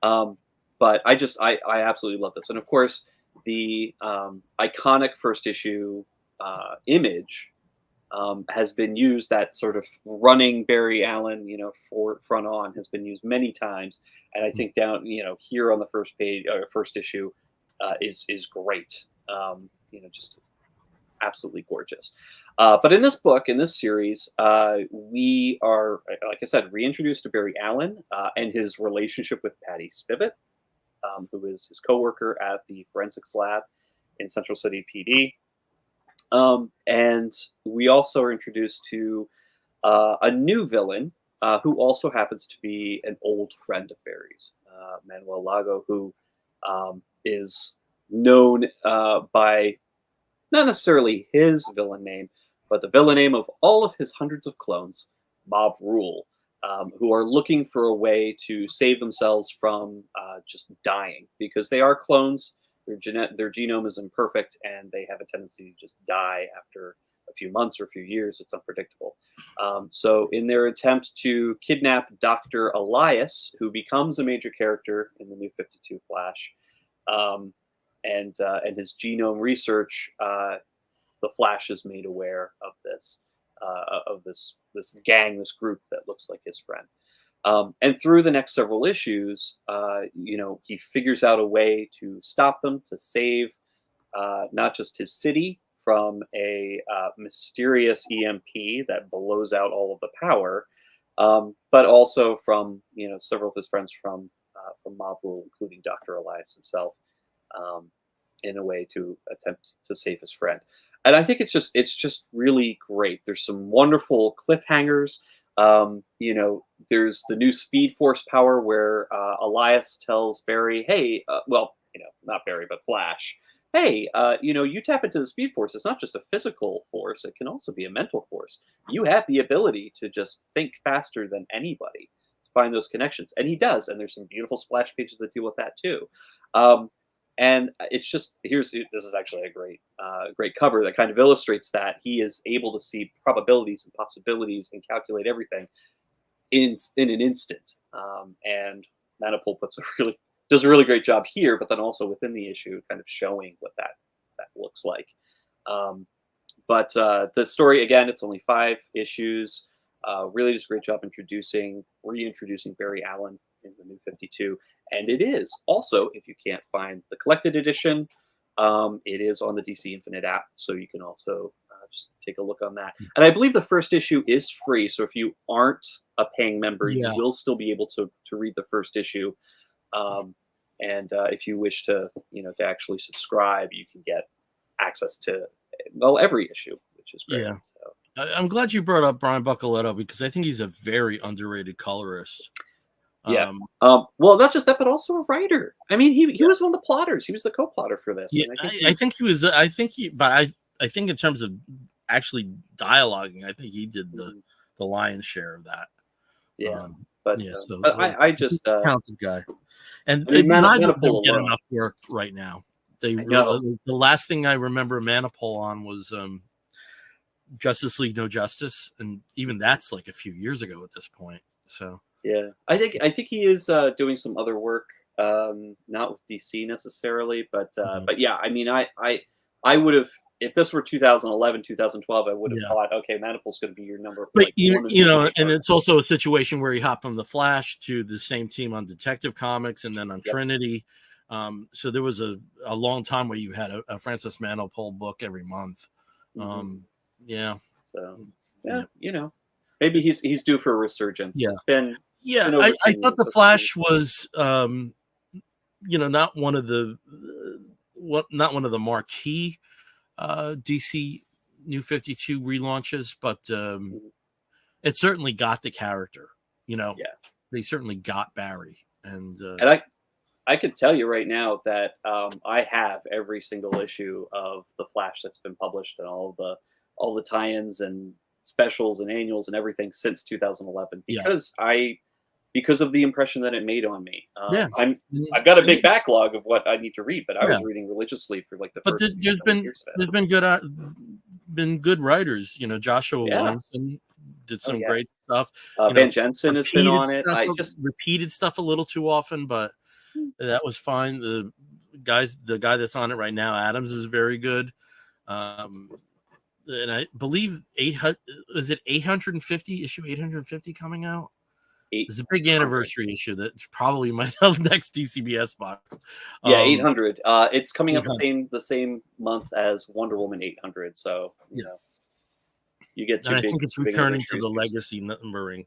But I absolutely love this. And of course, the iconic first issue image has been used. That sort of running Barry Allen, for front on, has been used many times. And I think down, here on the first page or first issue is great. Just absolutely gorgeous. But in this book, in this series, we are, like I said, reintroduced to Barry Allen and his relationship with Patty Spivot, who is his coworker at the forensics lab in Central City PD. And we also are introduced to a new villain who also happens to be an old friend of Barry's, Manuel Lago, who is known by not necessarily his villain name, but the villain name of all of his hundreds of clones, Mob Rule, who are looking for a way to save themselves from just dying, because they are clones. Their genome is imperfect, and they have a tendency to just die after a few months or a few years. It's unpredictable. So in their attempt to kidnap Dr. Elias, who becomes a major character in the New 52 Flash, and his genome research, the Flash is made aware of this gang, this group that looks like his friend. And through the next several issues, he figures out a way to stop them, to save not just his city from a mysterious EMP that blows out all of the power, but also from several of his friends from Mob Rule, including Dr. Elias himself, in a way to attempt to save his friend. And I think it's just really great. There's some wonderful cliffhangers. There's the new Speed Force power where Elias tells Barry, "Hey, not Barry, but Flash. Hey, you tap into the Speed Force. It's not just a physical force; it can also be a mental force. You have the ability to just think faster than anybody to find those connections." And he does. And there's some beautiful splash pages that deal with that too. And it's just this is actually a great cover that kind of illustrates that he is able to see probabilities and possibilities and calculate everything in an instant. And Manipul does a really great job here, but then also within the issue, kind of showing what that looks like. But the story, again, it's only 5 issues. Really does a great job reintroducing Barry Allen in the New 52. And it is also, if you can't find the collected edition, it is on the DC Infinite app, so you can also just take a look on that. And I believe the first issue is free, so if you aren't a paying member, you will still be able to read the first issue. And if you wish to actually subscribe, you can get access to every issue, which is great. Yeah. So I'm glad you brought up Brian Buccellato, because I think he's a very underrated colorist. Yeah. Well, not just that, but also a writer. I mean, he was one of the plotters. He was the co-plotter for this. Yeah, I think he was. I think in terms of actually dialoguing, I think he did the lion's share of that. Yeah, Yeah, so but I he's just a talented guy, and I mean, neither of them Manipul get alone. enough work right now. They I know. the last thing I remember Manipul on was Justice League No Justice, and even that's like a few years ago at this point. So Yeah, I think he is doing some other work, not with DC necessarily, mhm. but yeah, I mean, I would have if this were 2011, 2012, I would have Yeah. thought, okay, Manipul's going to be your But like one of you your know, big and it's artists. also a situation where he hopped from the Flash to the same team on Detective Comics and then on Yep. Trinity. So there was a long time where you had a Francis Manapul book every month. Hmm. Um, yeah, So yeah, yeah, maybe he's due for a resurgence. yeah, It's yeah. been over I 10 thought years. the That's pretty Flash was, not one of the not one of the marquee DC New 52 relaunches, but Mhm. it certainly got the character. You know, Yeah, they certainly got Barry, and and I could tell you right now that I have every single issue of the Flash that's been published and all the tie-ins and specials and annuals and everything since 2011 yeah, because of the impression that it made on me. yeah, I've got a big backlog of what I need to read, but I was yeah. reading religiously for like the But first there's 6 7 years of it. been good writers. You know, Joshua Yeah. Williamson did Oh some yeah. great stuff. You know, Van Jensen has been on it. I just repeated stuff a little too often, but that was fine. The guy that's on it right now, Adams, is very good. Um, and I believe 800 is it 850 issue 850 coming out. There's a big 800. anniversary issue that probably might have next DCBS box. Yeah, Um, 800. It's coming out 800, the same month as Wonder Woman 800. So yeah, you get and two I think it's two big returning to anniversary the issues. legacy numbering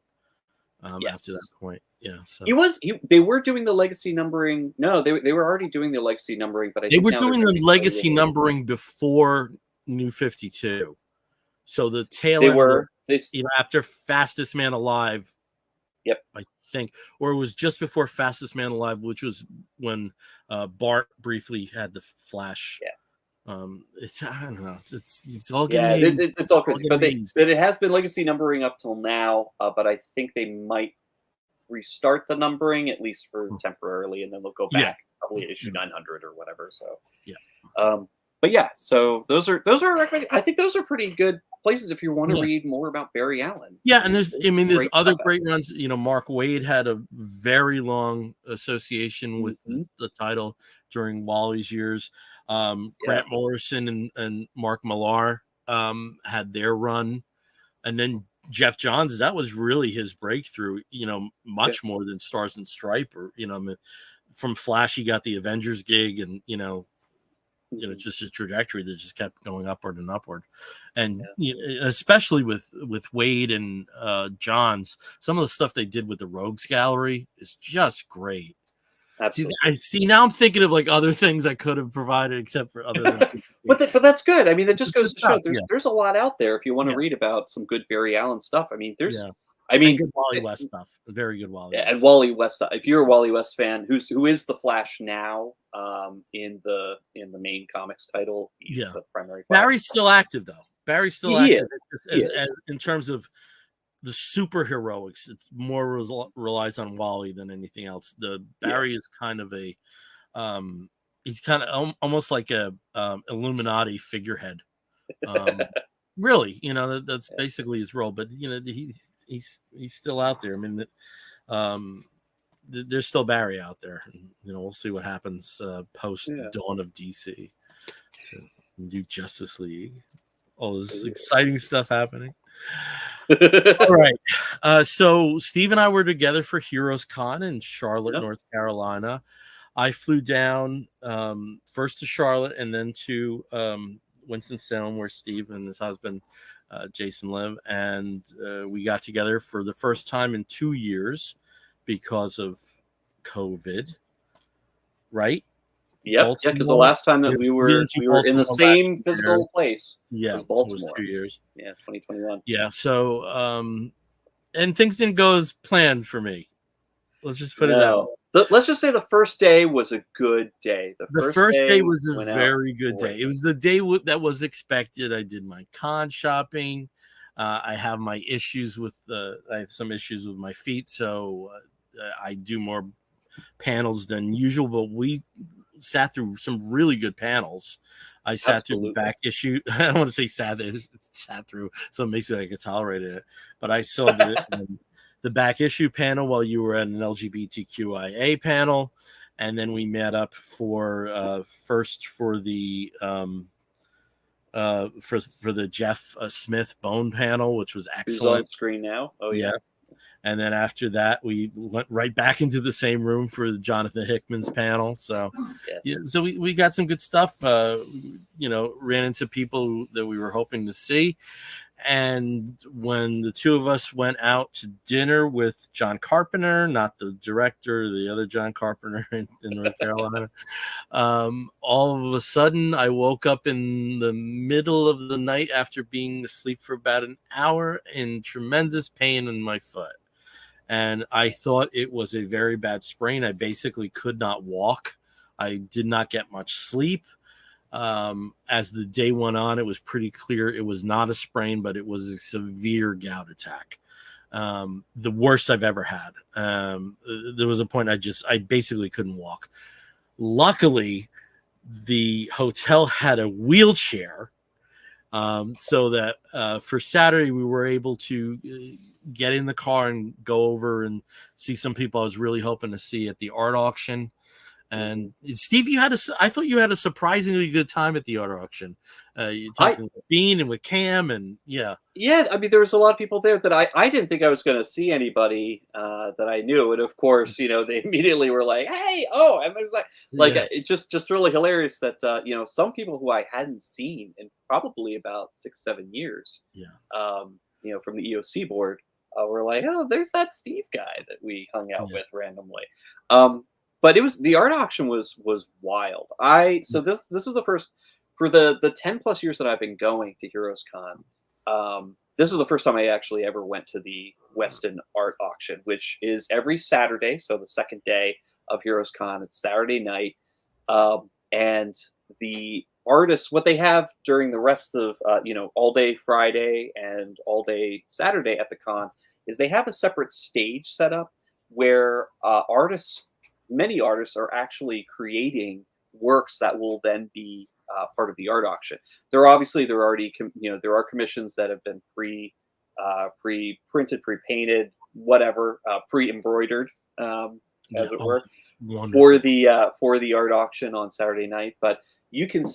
after that Yes. point. Yeah, so They were doing the legacy numbering. No, they were already doing the legacy numbering, but I they think were now they're doing going to the be starting legacy over. numbering before New 52. So the tail They end of were this. after Fastest Man Alive, Yep. I think, or it was just before Fastest Man Alive, which was when Bart briefly had the Flash. Yeah. It's I don't know. It's all getting Yeah. 80s. It's all All crazy, getting 80s. but it has been legacy numbering up till now. But I think they might restart the numbering at least for temporarily, and then they'll go Yeah, back probably issue yeah, 900 or whatever. So yeah, Um, but yeah, so those are I think those are pretty good places if you want to yeah. read more about Barry Allen. Yeah, and There's some there's great other stuff out great ones. You know, Mark Waid had a very long association there. with the title during Wally's years. Yeah, Grant Morrison and Mark Millar had their run, and then Jeff Johns. That was really his breakthrough. You know, yeah. much more than Stars and Stripe, or I mean, from Flash, he got the Avengers gig, and Mhm. just his trajectory that just kept going upward and upward, and Yeah, especially with Wade and Johns, some of the stuff they did with the Rogues Gallery is just great. absolutely. See now I'm thinking of like other things I could have provided except for other than But that's good. I mean, that just good goes to show stuff. Yeah, there's a lot out there if you want to yeah, read about some good Barry Allen stuff. I mean, yeah, I and mean, good Wally eh, West stuff. Very good Wally and West. Wally West. If you're a Wally West fan, who is the Flash now? In the main comics title, he's Yeah, the primary Flash. Barry's still active though. Barry's still He is. active He is. as in terms of the superheroics. It's more relies on Wally than anything else. The Yeah. Barry is kind of a he's kind of almost like a Illuminati figurehead. Um, really, that's basically his role. But he's still out there. I mean, um, there's still Barry out there. And, we'll see what happens post Yeah. Dawn of DC to do Justice League. All this exciting stuff happening. All right. So Steve and I were together for HeroesCon in Charlotte, Yep. North Carolina. I flew down first to Charlotte and then to Winston-Salem, where Steve and his husband Jason live, and we got together for the first time in 2 years because of COVID. Right? Yep, yeah, because the Baltimore. last time that We didn't do we were in the Baltimore last same year. physical place Yeah, was it was Baltimore. 2 years. Yeah, 2021. Yeah. So, and things didn't go as planned for me. Let's just put it that way. No. Let's just say the first day was a good day. The The first first day day was a went out very good day. great. It was the day that was expected. I did my con shopping. I have my issues with I have some issues with my feet, so I do more panels than usual. But we sat through some really good panels. I sat through the Absolutely. back issue. I don't want to say sat through, so it makes me like I could tolerate it. But I saw the back issue panel while you were at an LGBTQIA panel, and then we met up for first for the for the Jeff Smith Bone panel, which was Who's on excellent. screen now? Oh yeah. Yeah. And then after that, we went right back into the same room for Jonathan Hickman's panel. So, yeah, Yes. so we got some good stuff. Ran into people that we were hoping to see. And when the two of us went out to dinner with John Carpenter, not the director, the other John Carpenter in North Carolina, all of a sudden I woke up in the middle of the night after being asleep for about an hour in tremendous pain in my foot. And I thought it was a very bad sprain. I basically could not walk. I did not get much sleep. As the day went on, it was pretty clear it was not a sprain, but it was a severe gout attack. The worst I've ever had. There was a point I basically couldn't walk. Luckily, the hotel had a wheelchair, so that for Saturday we were able to get in the car and go over and see some people I was really hoping to see at the art auction. And Steve, I thought you had a surprisingly good time at the art auction. You're I talking with Bean and with Cam, and yeah, Yeah, I mean, there was a lot of people there that I didn't think I was going to see anybody that I knew, and of course, they immediately were like, "Hey, oh!" And it was like yeah, it's just really hilarious that some people who I hadn't seen in probably about 6-7 years, yeah, from the EOC board, were like, "Oh, there's that Steve guy that we hung out yeah. with randomly." But it was the art auction was wild. This was the first for the 10+ years that I've been going to HeroesCon. This is the first time I actually ever went to the Weston Art Auction, which is every Saturday, so the second day of HeroesCon. It's Saturday night, and the artists, what they have during the rest of all day Friday and all day Saturday at the con, is they have a separate stage set up where many artists, are actually creating works that will then be part of the art auction. There are already there are commissions that have been pre printed, pre painted, whatever, pre embroidered, Yeah. as it Oh, were, wonderful. for the art auction on Saturday night. But you can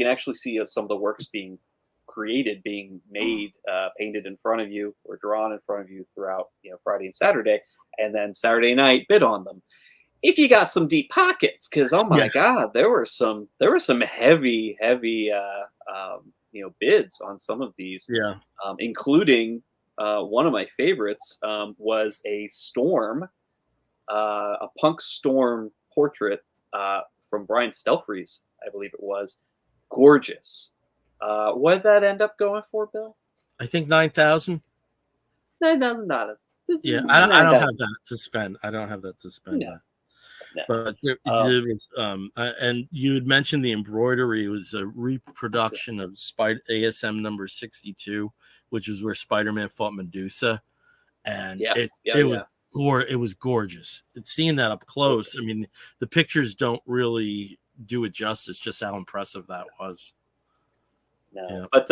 actually see some of the works being created, being made, painted in front of you or drawn in front of you throughout Friday and Saturday, and then Saturday night bid on them if you got some deep pockets, because oh Yeah, my god, there were some heavy bids on some of these, yeah. including one of my favorites, was a punk storm portrait from Brian Stelfreeze, I believe it was. Gorgeous. What did that end up going for, Bill? I think 9,000. $9,000. This Yeah, is I don't have 9,000. that to spend. I don't have that to spend. No, no. But Um, there was, and you had mentioned the embroidery. It was a reproduction of Spider ASM number 62, which is where Spider-Man fought Medusa, and yeah, yeah, it yeah. was gorgeous. And seeing that up close, I mean, the pictures don't really do it justice. Just how impressive that was. No, Yeah, but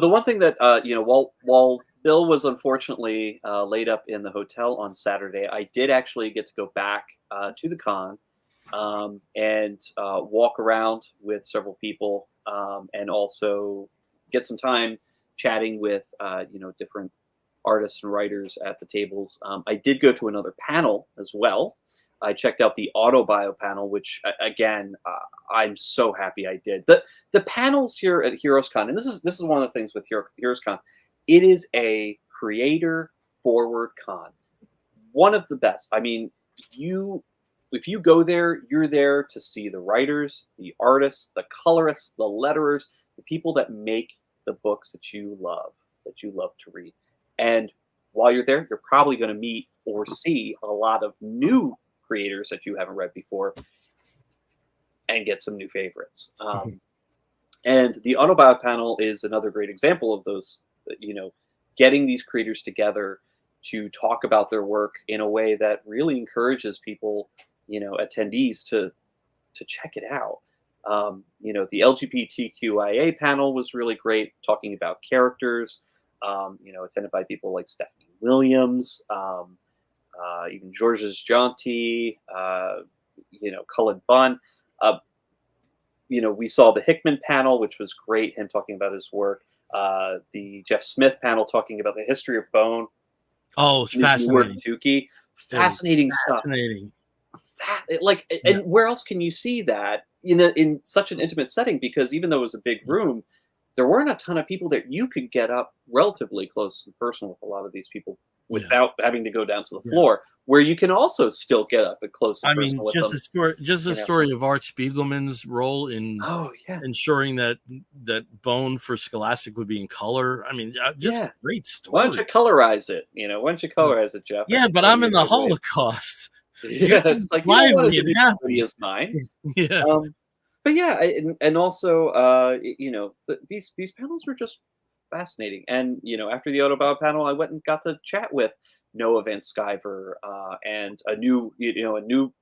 the one thing that while Bill was unfortunately laid up in the hotel on Saturday, I did actually get to go back to the con, and walk around with several people, and also get some time chatting with different artists and writers at the tables. I did go to another panel as well. I checked out the Autobio panel, which again, I'm so happy I did. The panels here at HeroesCon, and this is one of the things with HeroesCon, it is a creator forward con, one of the best. I mean, you if you go there, you're there to see the writers, the artists, the colorists, the letterers, the people that make the books that you love to read. And while you're there, you're probably going to meet or see a lot of new creators that you haven't read before and get some new favorites. And the Autobio panel is another great example of those. You know, getting these creators together to talk about their work in a way that really encourages people, attendees to check it out. The LGBTQIA panel was really great, talking about characters. Attended by people like Stephanie Williams, even Georges Jonti, Cullen Bunn. Uh, we saw the Hickman panel, which was great, him talking about his work. The Jeff Smith panel talking about the history of bone. Oh, it's fascinating. Tukey. Fascinating stuff. Fascinating. And where else can you see that in such an intimate setting? Because even though it was a big room, there weren't a ton of people that you could get up relatively close and personal with a lot of these people without having to go down to the floor, where you can also still get up and close and personal with them. The story of Art Spiegelman's role in ensuring that bone for Scholastic would be in color. I mean, just great story. Why don't you colorize it? Why don't you colorize it, Jeff? Yeah, but I'm in the Holocaust. Yeah, it's like, you don't want it to be as mine. Yeah. But yeah, and also, these panels were just fascinating. And after the Autobot panel, I went and got to chat with Noah Van Sciver, and a new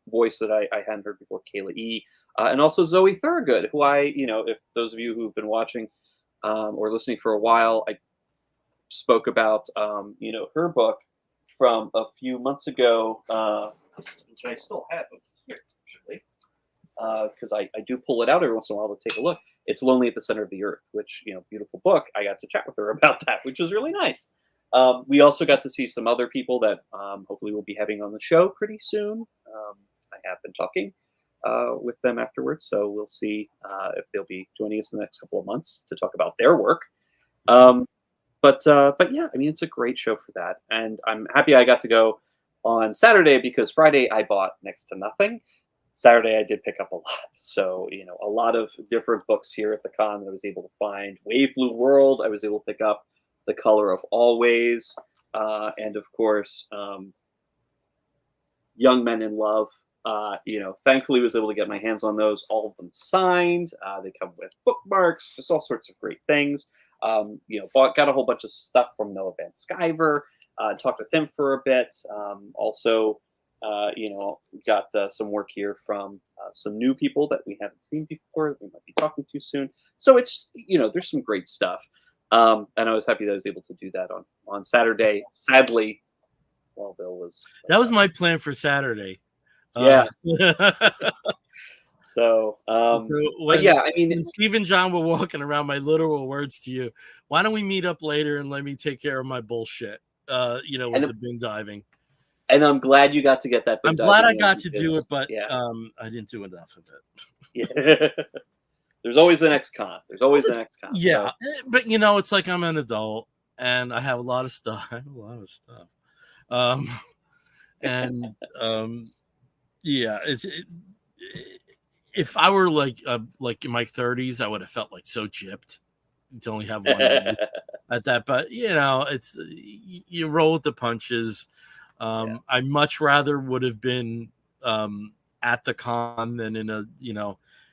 voice that I hadn't heard before, Kayla E, and also Zoe Thorogood, who if those of you who've been watching or listening for a while, I spoke about, her book from a few months ago, which I still have here, actually. Because I do pull it out every once in a while to take a look. It's Lonely at the Center of the Earth, which, beautiful book. I got to chat with her about that, which was really nice. We also got to see some other people that hopefully we'll be having on the show pretty soon. I have been talking with them afterwards, so we'll see if they'll be joining us in the next couple of months to talk about their work. But yeah, I mean, it's a great show for that. And I'm happy I got to go on Saturday, because Friday I bought next to nothing. Saturday I did pick up a lot. So, a lot of different books here at the con that I was able to find. Wave Blue World, I was able to pick up The Color of Always. And of course, Young Men in Love. Thankfully was able to get my hands on those, all of them signed. They come with bookmarks, just all sorts of great things. Got a whole bunch of stuff from Noah Van Sciver. Talked with him for a bit. Also, got some work here from some new people that we haven't seen before, that we might be talking to soon. So it's, there's some great stuff. And I was happy that I was able to do that on Saturday. Sadly, while Bill was... That was my plan for Saturday. Yeah. When Steve and John were walking around, my literal words to you, why don't we meet up later and let me take care of my bullshit, with the bin diving. And I'm glad you got to get that bin diving. I'm glad I got to do it, but I didn't do enough of it. Yeah. There's always the next con. Yeah, so. But it's like I'm an adult and I have a lot of stuff. If I were like in my 30s, I would have felt like so gypped to only have one at that. But it's you roll with the punches. I much rather would have been at the con than in a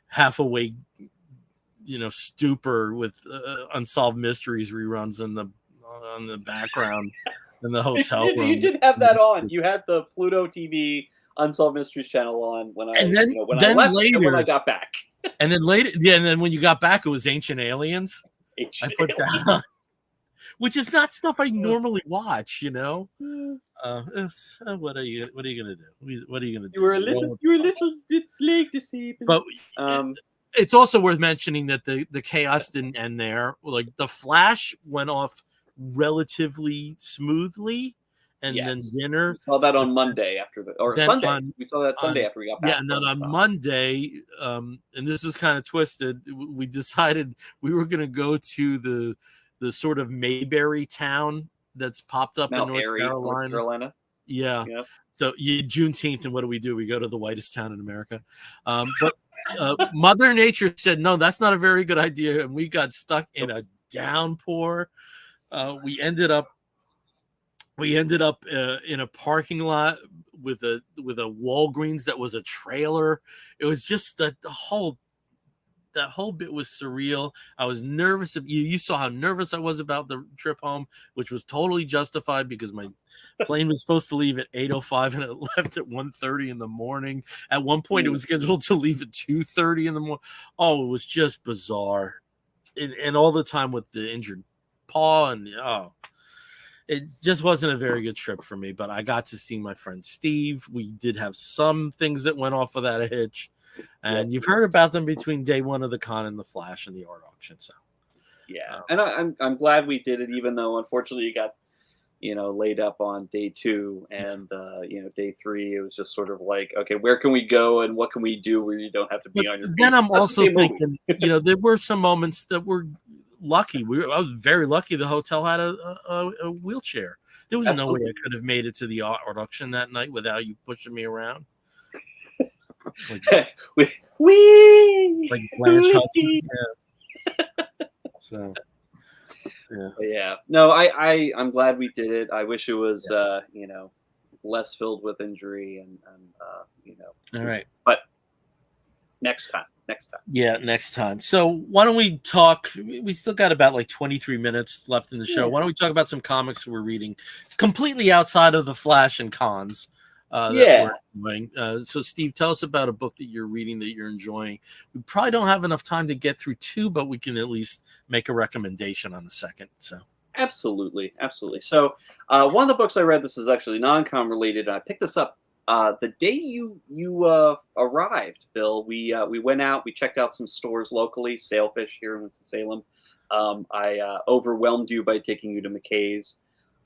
half awake stupor with Unsolved Mysteries reruns on the background in the hotel room. You did have that on. You had the Pluto TV Unsolved Mysteries channel on when I left later, and when I got back. And then later, and then when you got back, it was Ancient Aliens. I put that on, which is not stuff I normally watch. What are you gonna do? What are you gonna do? You were a little bit late this evening. But it's also worth mentioning that the chaos didn't end there. Like the Flash went off relatively smoothly. And then dinner. We saw that on Monday Sunday. We saw that Sunday after we got back. Yeah, and then on Monday, and this was kind of twisted. We decided we were going to go to the sort of Mayberry town that's popped up in North Carolina. Yeah. Yep. So Juneteenth, and what do? We go to the whitest town in America. But Mother Nature said, no, that's not a very good idea, and we got stuck in a downpour. We ended up in a parking lot with a Walgreens that was a trailer. It was just the whole that whole bit was surreal. I was nervous. You saw how nervous I was about the trip home, which was totally justified because my plane was supposed to leave at 8:05 and it left at 1:30 in the morning. At one point, it was scheduled to leave at 2:30 in the morning. Oh, it was just bizarre, and all the time with the injured paw, and it just wasn't a very good trip for me. But I got to see my friend Steve. We did have some things that went off without a hitch. And you've heard about them between day one of the con and the flash and the art auction. So yeah, and I'm glad we did it, even though unfortunately you got laid up on day 2 and day 3. It was just sort of like, okay, where can we go and what can we do where you don't have to but be on your feet? then I'm That's the also same movie. thinking, there were some moments that were lucky. I was very lucky. The hotel had a wheelchair. There was no way I could have made it to the art auction that night without you pushing me around. Wee! Like Blanche Hudson. Yeah. So yeah. No, I'm glad we did it. I wish it was less filled with injury and all right. but next time. Yeah, next time. So why don't we talk? We still got about like 23 minutes left in the show. Yeah. Why don't we talk about some comics we're reading completely outside of the Flash and cons that we're doing? So Steve, tell us about a book that you're reading that you're enjoying. We probably don't have enough time to get through 2, but we can at least make a recommendation on the second. So Absolutely. So one of the books I read, this is actually non-com related. I picked this up the day you arrived, Bill. We went out. We checked out some stores locally. Sailfish here in Winston-Salem. I overwhelmed you by taking you to McKay's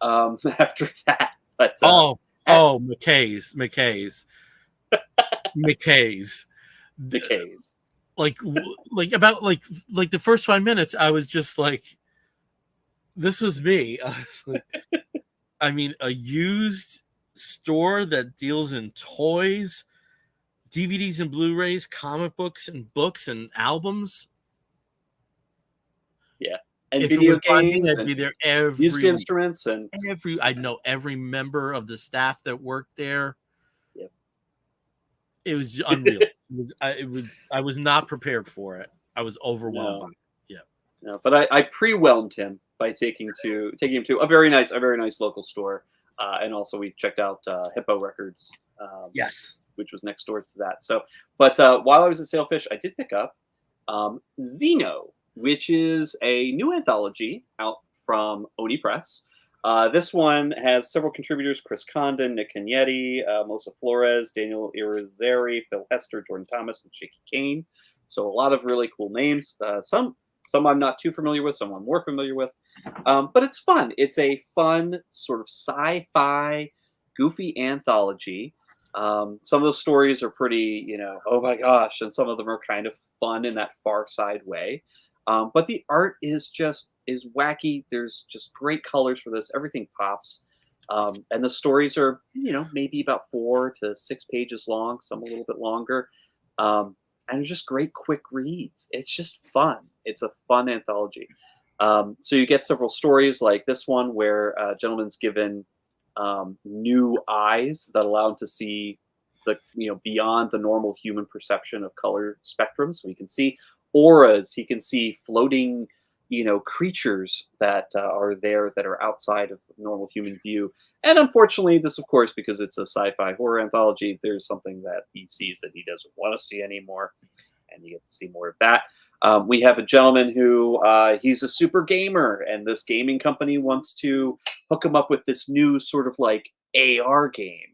after that. But McKay's. Like the first 5 minutes, I was just like, this was me. I was like, I mean, a used store that deals in toys, DVDs and Blu-rays, comic books and books and albums. Yeah. And if video games, games, I'd be there every music instruments, and I know every member of the staff that worked there. Yep. It was unreal. I was not prepared for it. I was overwhelmed by it. Yeah. No, but I pre-whelmed him by taking him to a very nice local store, and also we checked out Hippo Records. Yes. Which was next door to that. So, but while I was at Sailfish, I did pick up Xeno, which is a new anthology out from Oni Press. This one has several contributors: Chris Condon, Nick Cagnetti, Melissa Flores, Daniel Irizarry, Phil Hester, Jordan Thomas, and Shaky Kane. So a lot of really cool names. Some I'm not too familiar with, some I'm more familiar with. But it's fun. It's a fun sort of sci-fi, goofy anthology. Some of those stories are pretty, oh my gosh, and some of them are kind of fun in that Far Side way. But the art is wacky. There's just great colors for this. Everything pops. And the stories are, maybe about 4 to 6 pages long, some a little bit longer. And they're just great quick reads. It's just fun. It's a fun anthology. So you get several stories like this one where a gentleman's given new eyes that allow him to see beyond the normal human perception of color spectrum. So he can see auras. He can see floating creatures that are there that are outside of normal human view. And unfortunately, this, of course, because it's a sci-fi horror anthology, there's something that he sees that he doesn't want to see anymore, and you get to see more of that. We have a gentleman who he's a super gamer, and this gaming company wants to hook him up with this new sort of like AR game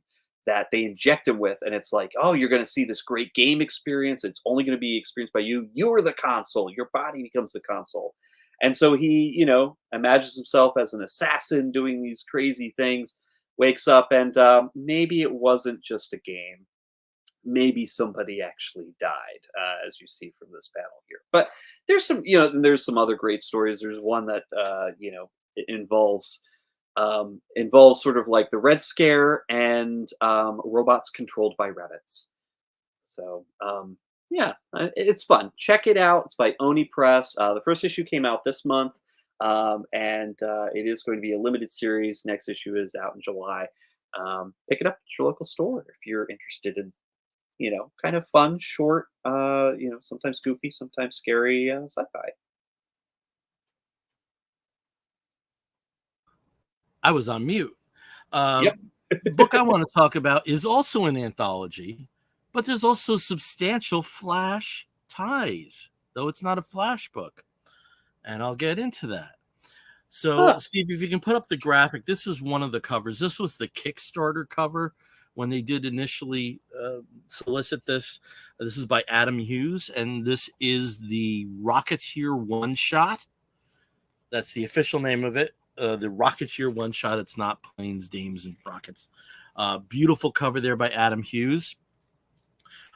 that they inject him with, and it's like, oh, you're going to see this great game experience. It's only going to be experienced by you. You're the console. Your body becomes the console. And so he, imagines himself as an assassin doing these crazy things, wakes up, and maybe it wasn't just a game. Maybe somebody actually died, as you see from this panel here. But there's some, there's some other great stories. There's one that, it involves sort of like the Red Scare and robots controlled by rabbits. So, yeah, it's fun. Check it out. It's by Oni Press. The first issue came out this month, and it is going to be a limited series. Next issue is out in July. Pick it up at your local store if you're interested in kind of fun, short, sometimes goofy, sometimes scary sci-fi. I was on mute. Uh, Yep. book I want to talk about is also an anthology, but there's also substantial Flash ties, though it's not a Flash book. And I'll get into that. So, Huh. Steve, if you can put up the graphic, this is one of the covers. This was the Kickstarter cover when they did initially solicit this. This is by Adam Hughes, and this is the Rocketeer one shot. That's the official name of it. The Rocketeer one shot. It's not planes, dames, and rockets. Beautiful cover there by Adam Hughes.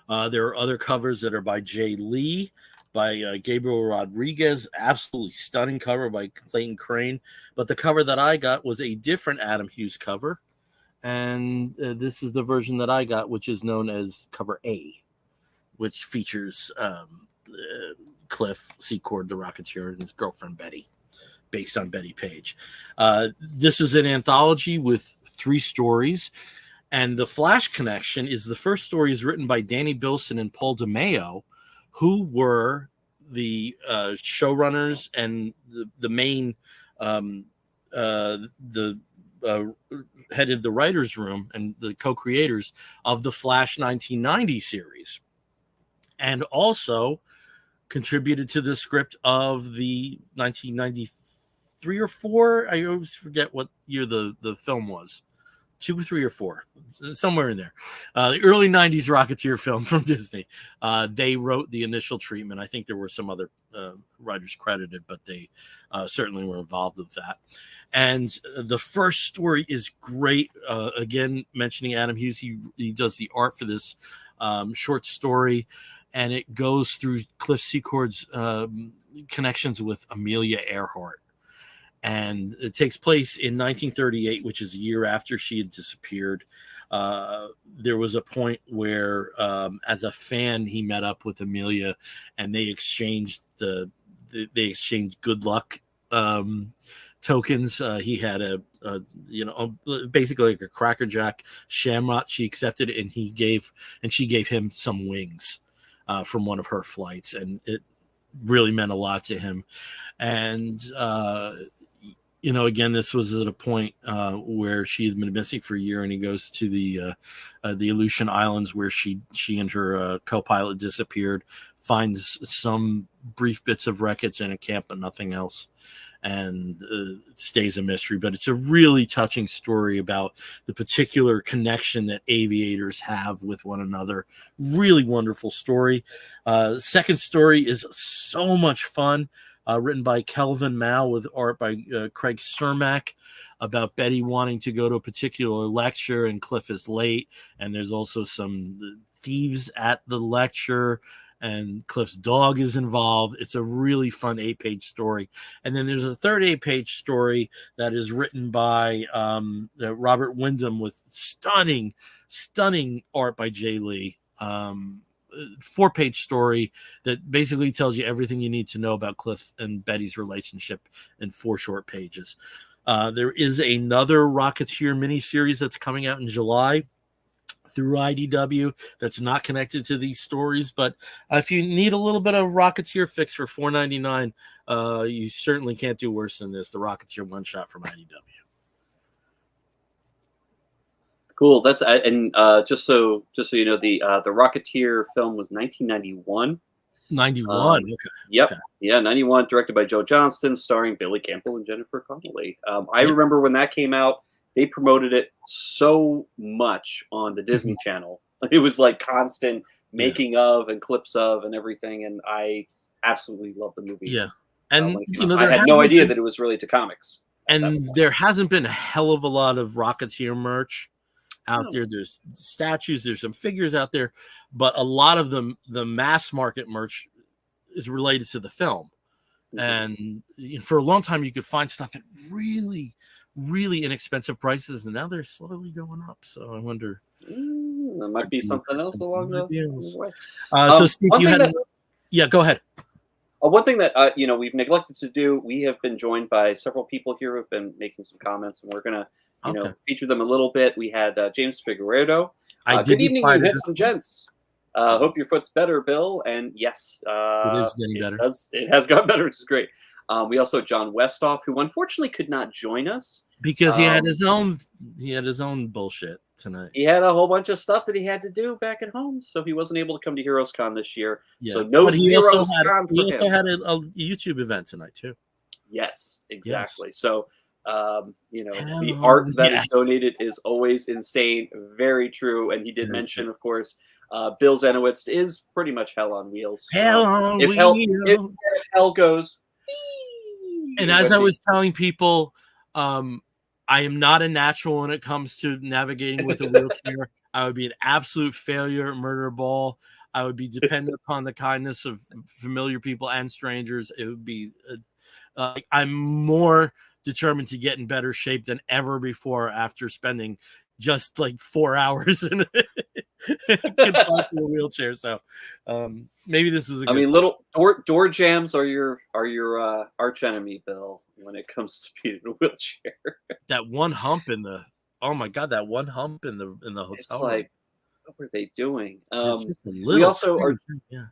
There are other covers that are by Jay Lee, by Gabriel Rodriguez. Absolutely stunning cover by Clayton Crane. But the cover that I got was a different Adam Hughes cover. And this is the version that I got, which is known as cover A, which features Cliff Secord, the Rocketeer, and his girlfriend Betty, based on Betty Page. This is an anthology with 3 stories. And the Flash connection is the first story is written by Danny Bilson and Paul DeMeo, who were the showrunners and the main headed the writers' room and the co-creators of the Flash 1990 series, and also contributed to the script of the 1993 or 4. I always forget what year the film was. 2 or 3 or 4, somewhere in there. The early 90s Rocketeer film from Disney. They wrote the initial treatment. I think there were some other writers credited, but they certainly were involved with that. And the first story is great. Again, mentioning Adam Hughes, he does the art for this short story, and it goes through Cliff Secord's connections with Amelia Earhart. And it takes place in 1938, which is a year after she had disappeared. There was a point where, as a fan, he met up with Amelia, and they exchanged good luck tokens. He had basically like a Cracker Jack shamrock. She accepted it, and she gave him some wings from one of her flights, and it really meant a lot to him. And again, this was at a point where she had been missing for a year, and he goes to the Aleutian Islands where she and her co-pilot disappeared, finds some brief bits of wreckage in a camp, but nothing else, and it stays a mystery. But it's a really touching story about the particular connection that aviators have with one another. Really wonderful story. Second story is so much fun. Written by Kelvin Mao with art by Craig Cermak, about Betty wanting to go to a particular lecture and Cliff is late. And there's also some thieves at the lecture and Cliff's dog is involved. It's a really fun 8-page story. And then there's a third 8-page story that is written by Robert Wyndham with stunning art by Jay Lee. 4-page story that basically tells you everything you need to know about Cliff and Betty's relationship in 4 short pages. There is another Rocketeer miniseries that's coming out in July through IDW that's not connected to these stories, but if you need a little bit of Rocketeer fix for $4.99, you certainly can't do worse than this, the Rocketeer one shot from IDW. Cool. That's and just so you know, the Rocketeer film was 1991. 91. Okay. Yep. Okay. Yeah, 91, directed by Joe Johnston, starring Billy Campbell and Jennifer Connelly. I remember when that came out, they promoted it so much on the Disney Channel. It was like constant making of and clips of and everything, and I absolutely love the movie. Yeah. And I had no idea that it was related to comics. And there hasn't been a hell of a lot of Rocketeer merch out there. There's statues, there's some figures out there, but a lot of the mass market merch is related to the film. And for a long time you could find stuff at really inexpensive prices, and now they're slowly going up. So I wonder, there might be something else along the way. So Steve, go ahead. One thing that we've neglected to do, we have been joined by several people here who have been making some comments, and we're gonna feature them a little bit. We had James Figueredo. Good evening, you handsome gents. Hope your foot's better, Bill. And yes, It is getting it better does. It has got better, which is great. We also have John Westoff, who unfortunately could not join us. because Um, he had his own bullshit tonight. he had a whole bunch of stuff that he had to do back at home, so he wasn't able to come to HeroesCon this year. Yeah, So no but ZeroesCon he for also him. had a YouTube event tonight too. Yes, Yes. exactly. So, the Hell art that is yes. donated is always insane. Very true. And he did Very true. mention, of course, Bill Zenowitz is pretty much hell on wheels. Hell on If hell, wheels. if hell goes, And as I was telling people, I am not a natural when it comes to navigating with a wheelchair. I would be an absolute failure at murder ball. I would be dependent upon the kindness of familiar people and strangers. It would be, I'm more determined to get in better shape than ever before after spending just like 4 hours in confined to a wheelchair. So maybe this is a I good mean, thing. little door jams are your arch enemy, Bill, when it comes to being in a wheelchair. That one hump in the oh my god, that one hump in the It's hotel room. like, what were they doing? It's just a We little also are. tiny thing, yeah.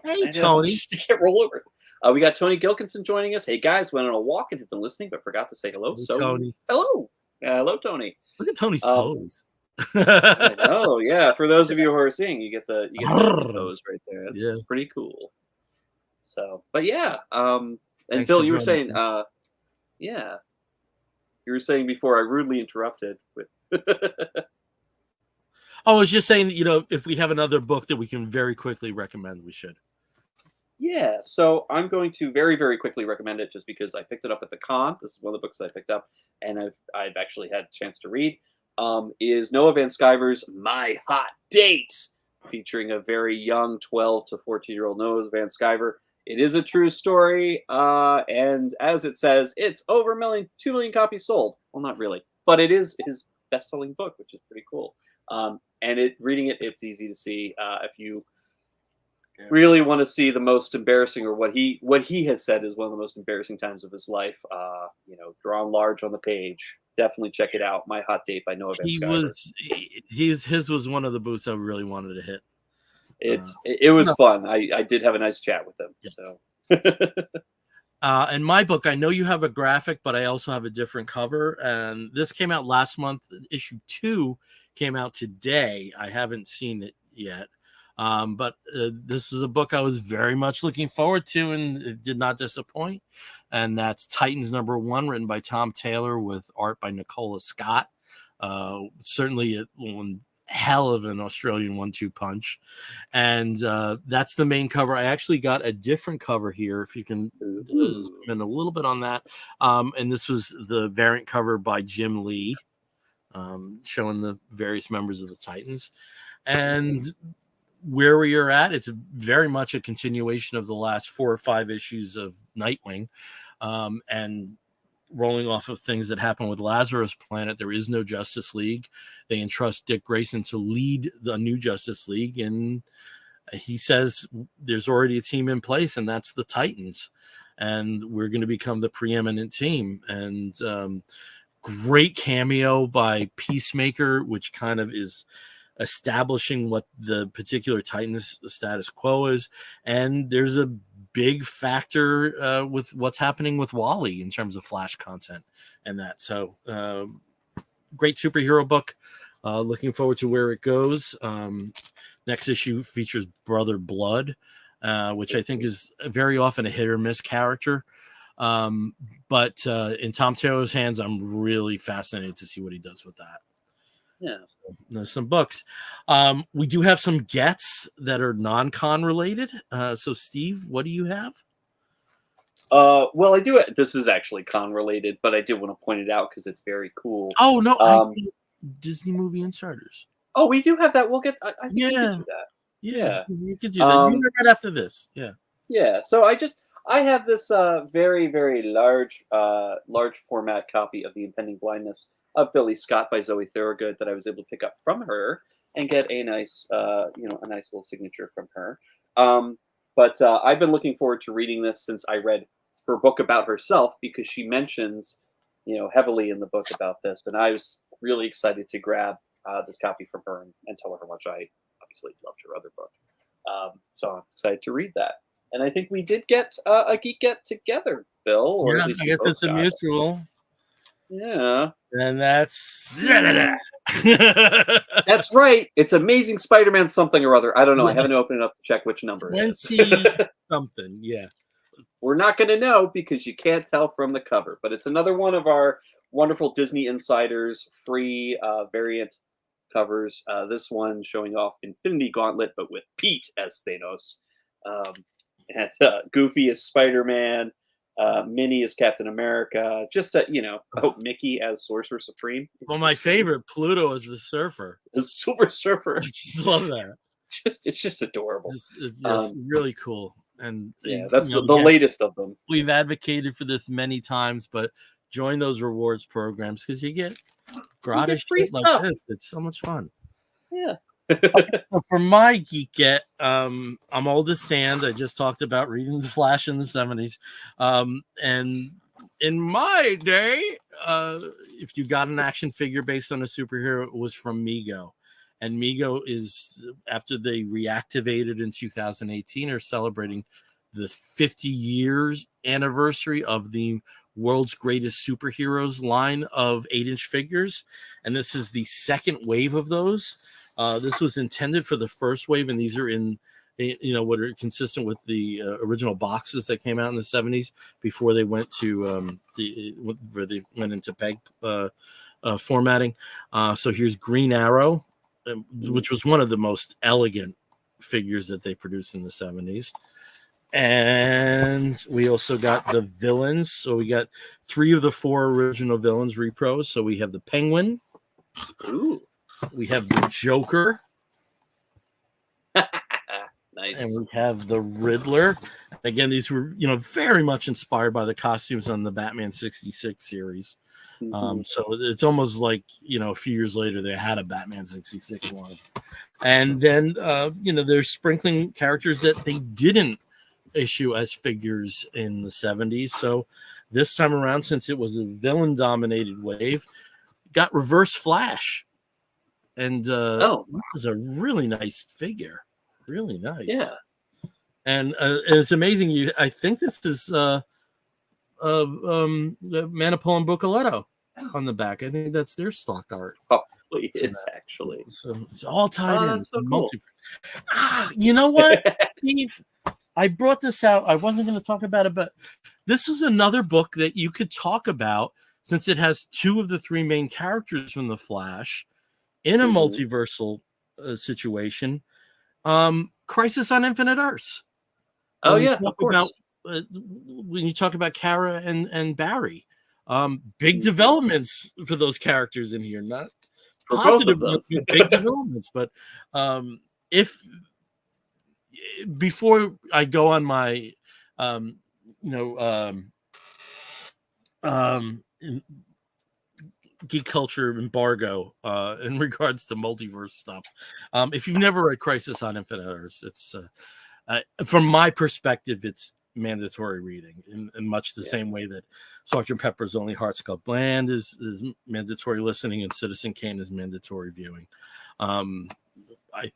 Hey, I know. Tony. Just can't roll over. We got Tony Gilkinson joining us. Hey guys, went on a walk and have been listening, but forgot to say hello. Hey, So Tony. hello, hello, Tony. Look at Tony's Um, pose. I know. Yeah, for those of you who are seeing, you get the pose right there. That's Yeah. pretty cool. So, but yeah. And Thanks Bill, for you were joining saying, me. yeah, you were saying before I rudely interrupted with. I was just saying that, if we have another book that we can very quickly recommend, we should. Yeah, so I'm going to very, very quickly recommend it just because I picked it up at the con. This is one of the books I picked up, and I've actually had a chance to read. Is Noah Van Sciver's My Hot Date, featuring a very young 12 to 14-year-old Noah Van Sciver. It is a true story, and as it says, it's over 2 million copies sold. Well, not really, but it is his best-selling book, which is pretty cool. And reading it, it's easy to see if you really want to see the most embarrassing, or what he has said is one of the most embarrassing times of his life, drawn large on the page. Definitely check it out. My Hot Date by Noah Van Sciver. His was one of the booths I really wanted to hit. It was fun. I did have a nice chat with him. Yeah. So And my book, I know you have a graphic, but I also have a different cover. And this came out last month. Issue 2 came out today. I haven't seen it yet. But this is a book I was very much looking forward to, and it did not disappoint. And that's Titans #1, written by Tom Taylor with art by Nicola Scott. Certainly one hell of an Australian 1-2 punch. And that's the main cover. I actually got a different cover here, if you can zoom in a little bit on that. And this was the variant cover by Jim Lee, showing the various members of the Titans. And where we are at, it's very much a continuation of the last 4 or 5 issues of Nightwing, and rolling off of things that happened with Lazarus Planet. There is no Justice League. They entrust Dick Grayson to lead the new Justice League, and he says there's already a team in place, and that's the Titans, and we're going to become the preeminent team. And great cameo by Peacemaker, which kind of is establishing what the particular Titans status quo is. And there's a big factor with what's happening with Wally in terms of Flash content and that. So great superhero book. Looking forward to where it goes. Next issue features Brother Blood, which I think is very often a hit or miss character. But in Tom Taylor's hands, I'm really fascinated to see what he does with that. yeah. So, there's some books. We do have some gets that are non-con related. So Steve, what do you have? Well, I do. This is actually con related, but I did want to point it out because it's very cool. Oh no, I think Disney Movie Insiders. Oh, we do have that. We'll get. I think we Yeah, can do that. yeah, you could do that. Do that right after this. Yeah. Yeah. So I have this very, very large format copy of The Impending Blindness of Billy Scott by Zoe Thorogood that I was able to pick up from her and get a nice a nice little signature from her. But I've been looking forward to reading this since I read her book about herself, because she mentions heavily in the book about this, and I was really excited to grab this copy from her and tell her how much I obviously loved her other book. So I'm excited to read that. And I think we did get a geek get together, Bill, or Yeah, at least I we guess both it's a got it. mutual. Yeah. And that's That's right. It's Amazing Spider-Man something or other. I don't know. I haven't opened it up to check which number it is. 20 something. Yeah. We're not going to know because you can't tell from the cover. But it's another one of our wonderful Disney Insiders free variant covers. This one showing off Infinity Gauntlet, but with Pete as Thanos. Um, and Goofy as Spider-Man. Minnie as Captain America. Just, Mickey as Sorcerer Supreme. Well, my favorite, Pluto is the surfer. The Silver Surfer. I just love that. It's just adorable. It's just really cool. And Yeah, that's the latest of them. We've advocated for this many times, but join those rewards programs because you get gratis free shit stuff. like this. It's so much fun. Yeah. So for my geek get, I'm old as sand. I just talked about reading The Flash in the 70s. And in my day, if you got an action figure based on a superhero, it was from Mego. And Mego is, after they reactivated in 2018, are celebrating the 50 years anniversary of the world's greatest superheroes line of 8-inch figures. And this is the second wave of those. This was intended for the first wave, and these are in, what are consistent with the original boxes that came out in the 70s before they went to where they went into peg formatting. So here's Green Arrow, which was one of the most elegant figures that they produced in the 70s. And we also got the villains. So we got 3 of the 4 original villains repros. So we have the Penguin. Ooh. We have the Joker. Nice. And we have the Riddler. Again, these were, very much inspired by the costumes on the Batman 66 series. Mm-hmm. So it's almost like, a few years later, they had a Batman 66 one. And then, they're sprinkling characters that they didn't issue as figures in the 70s. So this time around, since it was a villain-dominated wave, got Reverse Flash. And this is a really nice figure. Really nice. Yeah. And it's amazing. I think this is Manapul and Bucoletto on the back. I think that's their stock art. Probably is, actually. So it's all tied in. That's so cool. You know what, Steve? I brought this out. I wasn't going to talk about it, but this was another book that you could talk about since it has 2 of the 3 main characters from The Flash in a multiversal situation. Crisis on Infinite Earths. When you talk about Kara and Barry, big developments for those characters in here. Not for positive both of them. Big developments, but if before I go on my geek culture embargo in regards to multiverse stuff, if you've never read Crisis on Infinite Earths, it's from my perspective, it's mandatory reading in much the same way that Sgt. Pepper's Only Hearts Club Bland is mandatory listening and Citizen Kane is mandatory viewing. I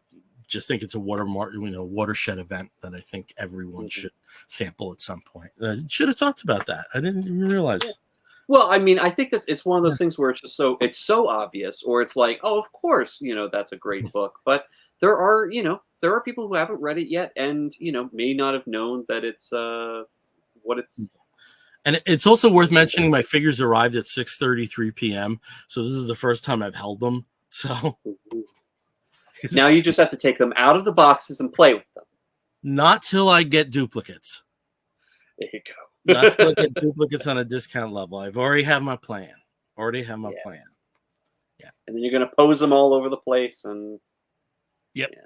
just think it's a watershed event that I think everyone should sample at some point. Should have talked about that. I didn't even realize. Yeah. Well, I mean, I think it's one of those things where it's just so obvious, or it's like, oh, of course, that's a great book. But there are people who haven't read it yet, and may not have known that it's what it's. And it's also worth mentioning my figures arrived at 6:33 p.m. So this is the first time I've held them. So now you just have to take them out of the boxes and play with them. Not till I get duplicates. There you go. Not till I get duplicates on a discount level. I've already have my plan. Plan. Yeah. And then you're going to pose them all over the place. And yep. Yeah.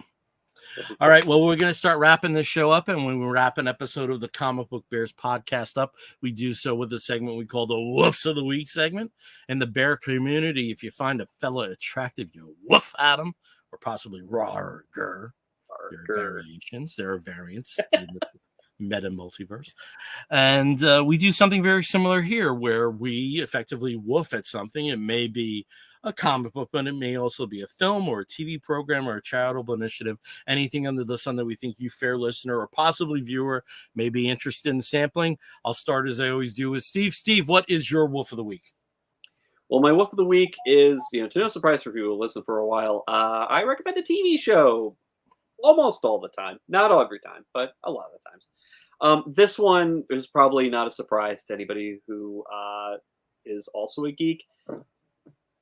All right. Well, we're going to start wrapping this show up. And when we wrap an episode of the Comic Book Bears podcast up, we do so with a segment we call the Woofs of the Week segment. In the bear community, if you find a fella attractive, you woof at him, or possibly rawr. There are variations. There are variants in the meta multiverse. And we do something very similar here where we effectively woof at something. It may be a comic book, but it may also be a film or a TV program or a charitable initiative. Anything under the sun that we think you, fair listener or possibly viewer, may be interested in sampling. I'll start as I always do with Steve. Steve, what is your wolf of the week? Well, my wolf of the week is, to no surprise for people who listen for a while, I recommend a TV show almost all the time. Not every time, but a lot of the times. This one is probably not a surprise to anybody who is also a geek.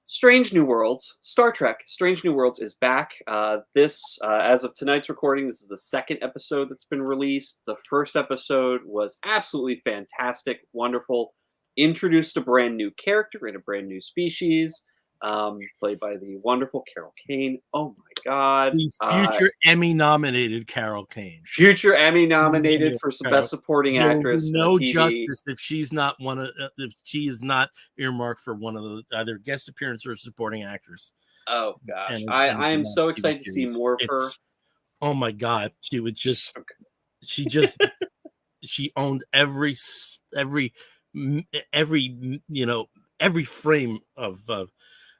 Strange New Worlds, Star Trek, Strange New Worlds is back. As of tonight's recording, this is the second episode that's been released. The first episode was absolutely fantastic, wonderful. Introduced a brand new character in a brand new species, played by the wonderful Carol Kane. Oh my God. The future Emmy-nominated Carol Kane. Future Emmy-nominated for some Carol. Best Supporting There will Actress be no on TV. justice if she's not if she is not earmarked for one of the either guest appearance or supporting actress. Oh gosh, I am so excited to see more of her. Oh my God, she would just, she owned every frame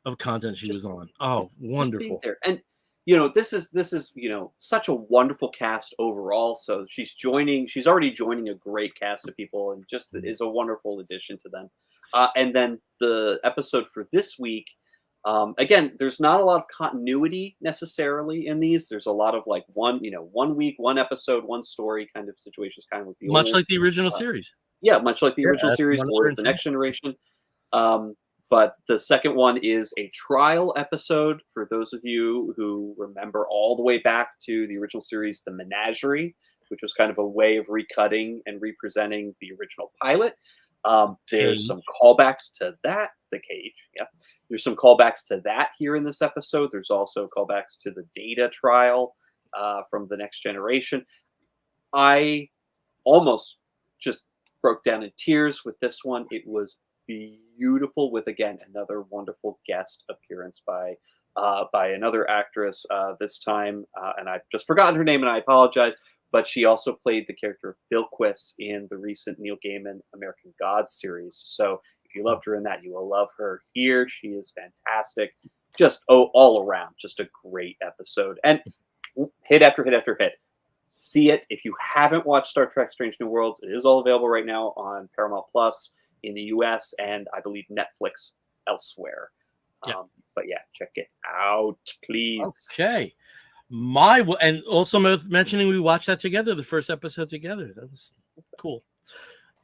of content she was on. Oh, wonderful. And this is such a wonderful cast overall. So she's already joining a great cast of people, and just is a wonderful addition to them. And then the episode for this week, again, there's not a lot of continuity necessarily in these. There's a lot of like one week, one episode, one story kind of situations, kind of with the much like the original series. Yeah, much like the original series or the Next Generation. But the second one is a trial episode for those of you who remember all the way back to the original series, The Menagerie, which was kind of a way of recutting and representing the original pilot. There's some callbacks to that. The Cage, yeah. There's some callbacks to that here in this episode. There's also callbacks to the Data trial from the Next Generation. I almost just broke down in tears with this one. It was beautiful, with again another wonderful guest appearance by another actress this time, and I've just forgotten her name, and I apologize. But she also played the character of Bilquis in the recent Neil Gaiman American Gods series. So if you loved her in that, you will love her here. She is fantastic, just all around, just a great episode, and hit after hit after hit. See it if you haven't watched Star Trek: Strange New Worlds. It is all available right now on Paramount Plus in the US, and I believe Netflix elsewhere. But yeah, check it out, please. Okay. And also mentioning we watched that together, the first episode together. That was cool.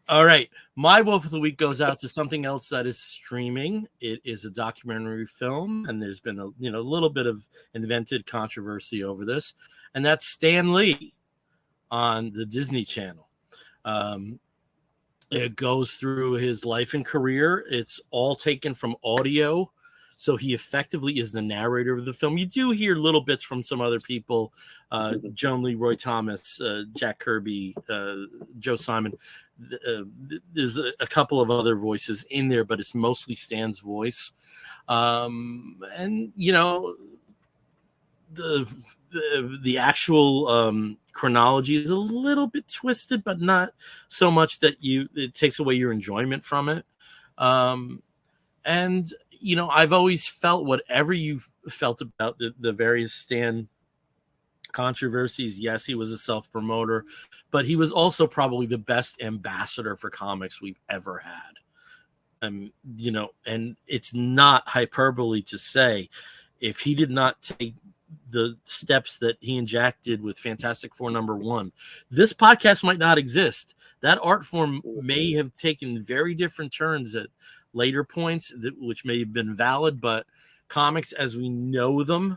All right. My wolf of the week goes out to something else that is streaming. It is a documentary film, and there's been a little bit of invented controversy over this, and that's Stan Lee on the Disney Channel. It goes through his life and career. It's all taken from audio, so he effectively is the narrator of the film. You do hear little bits from some other people, Joan Lee, Roy Thomas, Jack Kirby, Joe Simon. There's a couple of other voices in there, but it's mostly Stan's voice. And the actual chronology is a little bit twisted, but not so much that it takes away your enjoyment from it. And I've always felt whatever you felt about the various Stan controversies. Yes, he was a self-promoter, but he was also probably the best ambassador for comics we've ever had. And it's not hyperbole to say, if he did not take the steps that he and Jack did with Fantastic Four #1, this podcast might not exist. That art form may have taken very different turns at later points, which may have been valid, but comics as we know them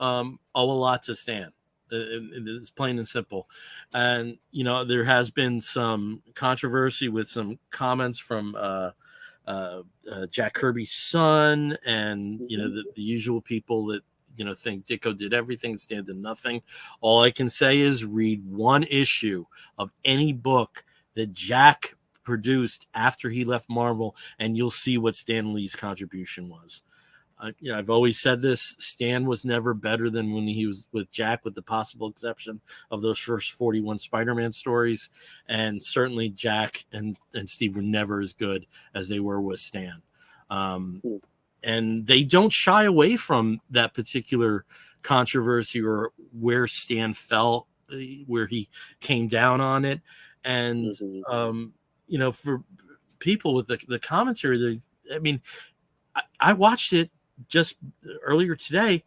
owe a lot to Stan. It's plain and simple. And there has been some controversy with some comments from Jack Kirby's son, and the usual people that think Ditko did everything, Stan did nothing. All I can say is read one issue of any book that Jack produced after he left Marvel, and you'll see what Stan Lee's contribution was. I've always said this: Stan was never better than when he was with Jack, with the possible exception of those first 41 Spider-Man stories. And certainly Jack and Steve were never as good as they were with Stan. and they don't shy away from that particular controversy or where Stan fell, where he came down on it. And for people with the commentary, I mean, I watched it just earlier today.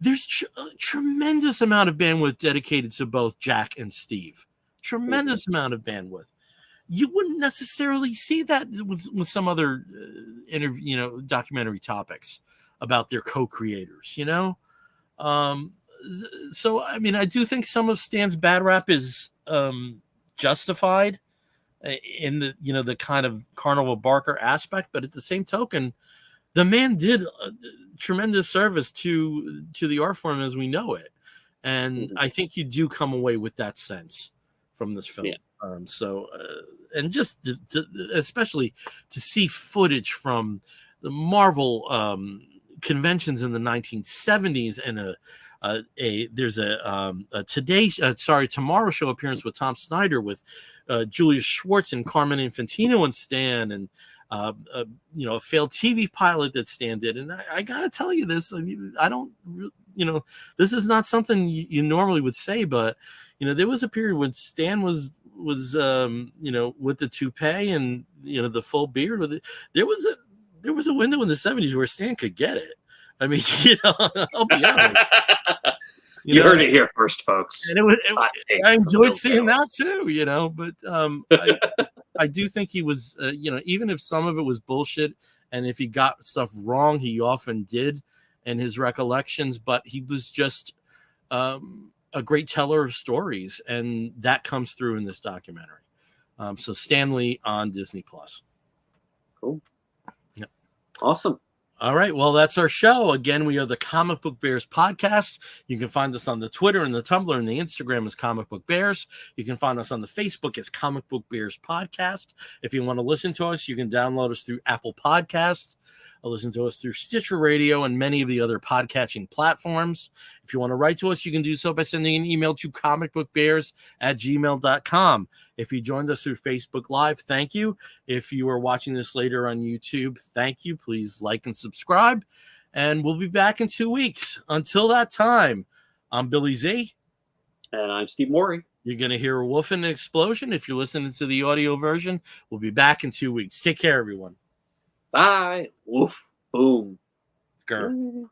There's a tremendous amount of bandwidth dedicated to both Jack and Steve. Tremendous amount of bandwidth. You wouldn't necessarily see that with some other interview, documentary topics about their co-creators, So, I mean, I do think some of Stan's bad rap is justified in the kind of Carnival Barker aspect, but at the same token, the man did a tremendous service to the art form as we know it, and I think you do come away with that sense from this film. And just especially to see footage from the Marvel conventions in the 1970s, and there's a Tomorrow Show appearance with Tom Snyder with Julius Schwartz and Carmen Infantino and Stan, and a failed TV pilot that Stan did. And I gotta tell you this, I mean, I don't, this is not something you normally would say, but there was a period when Stan was with the toupee and the full beard with it. There was a window in the 70s where Stan could get it. I mean, I'll be honest. You heard it here first, folks. And I enjoyed seeing that too, but I do think he was, even if some of it was bullshit, and if he got stuff wrong, he often did in his recollections, but he was just a great teller of stories, and that comes through in this documentary. So Stanley on Disney Plus. Cool. Yep. Awesome. All right. Well, that's our show. Again, we are the Comic Book Bears podcast. You can find us on the Twitter and the Tumblr and the Instagram as Comic Book Bears. You can find us on the Facebook as Comic Book Bears Podcast. If you want to listen to us, you can download us through Apple Podcasts. Listen to us through Stitcher Radio and many of the other podcatching platforms. If you want to write to us, you can do so by sending an email to comicbookbears@gmail.com. If you joined us through Facebook Live, thank you. If you are watching this later on YouTube, thank you. Please like and subscribe. And we'll be back in 2 weeks. Until that time, I'm Billy Z. And I'm Steve Morey. You're going to hear a woof and an explosion. If you're listening to the audio version, we'll be back in 2 weeks. Take care, everyone. Bye. Woof. Boom. Grr.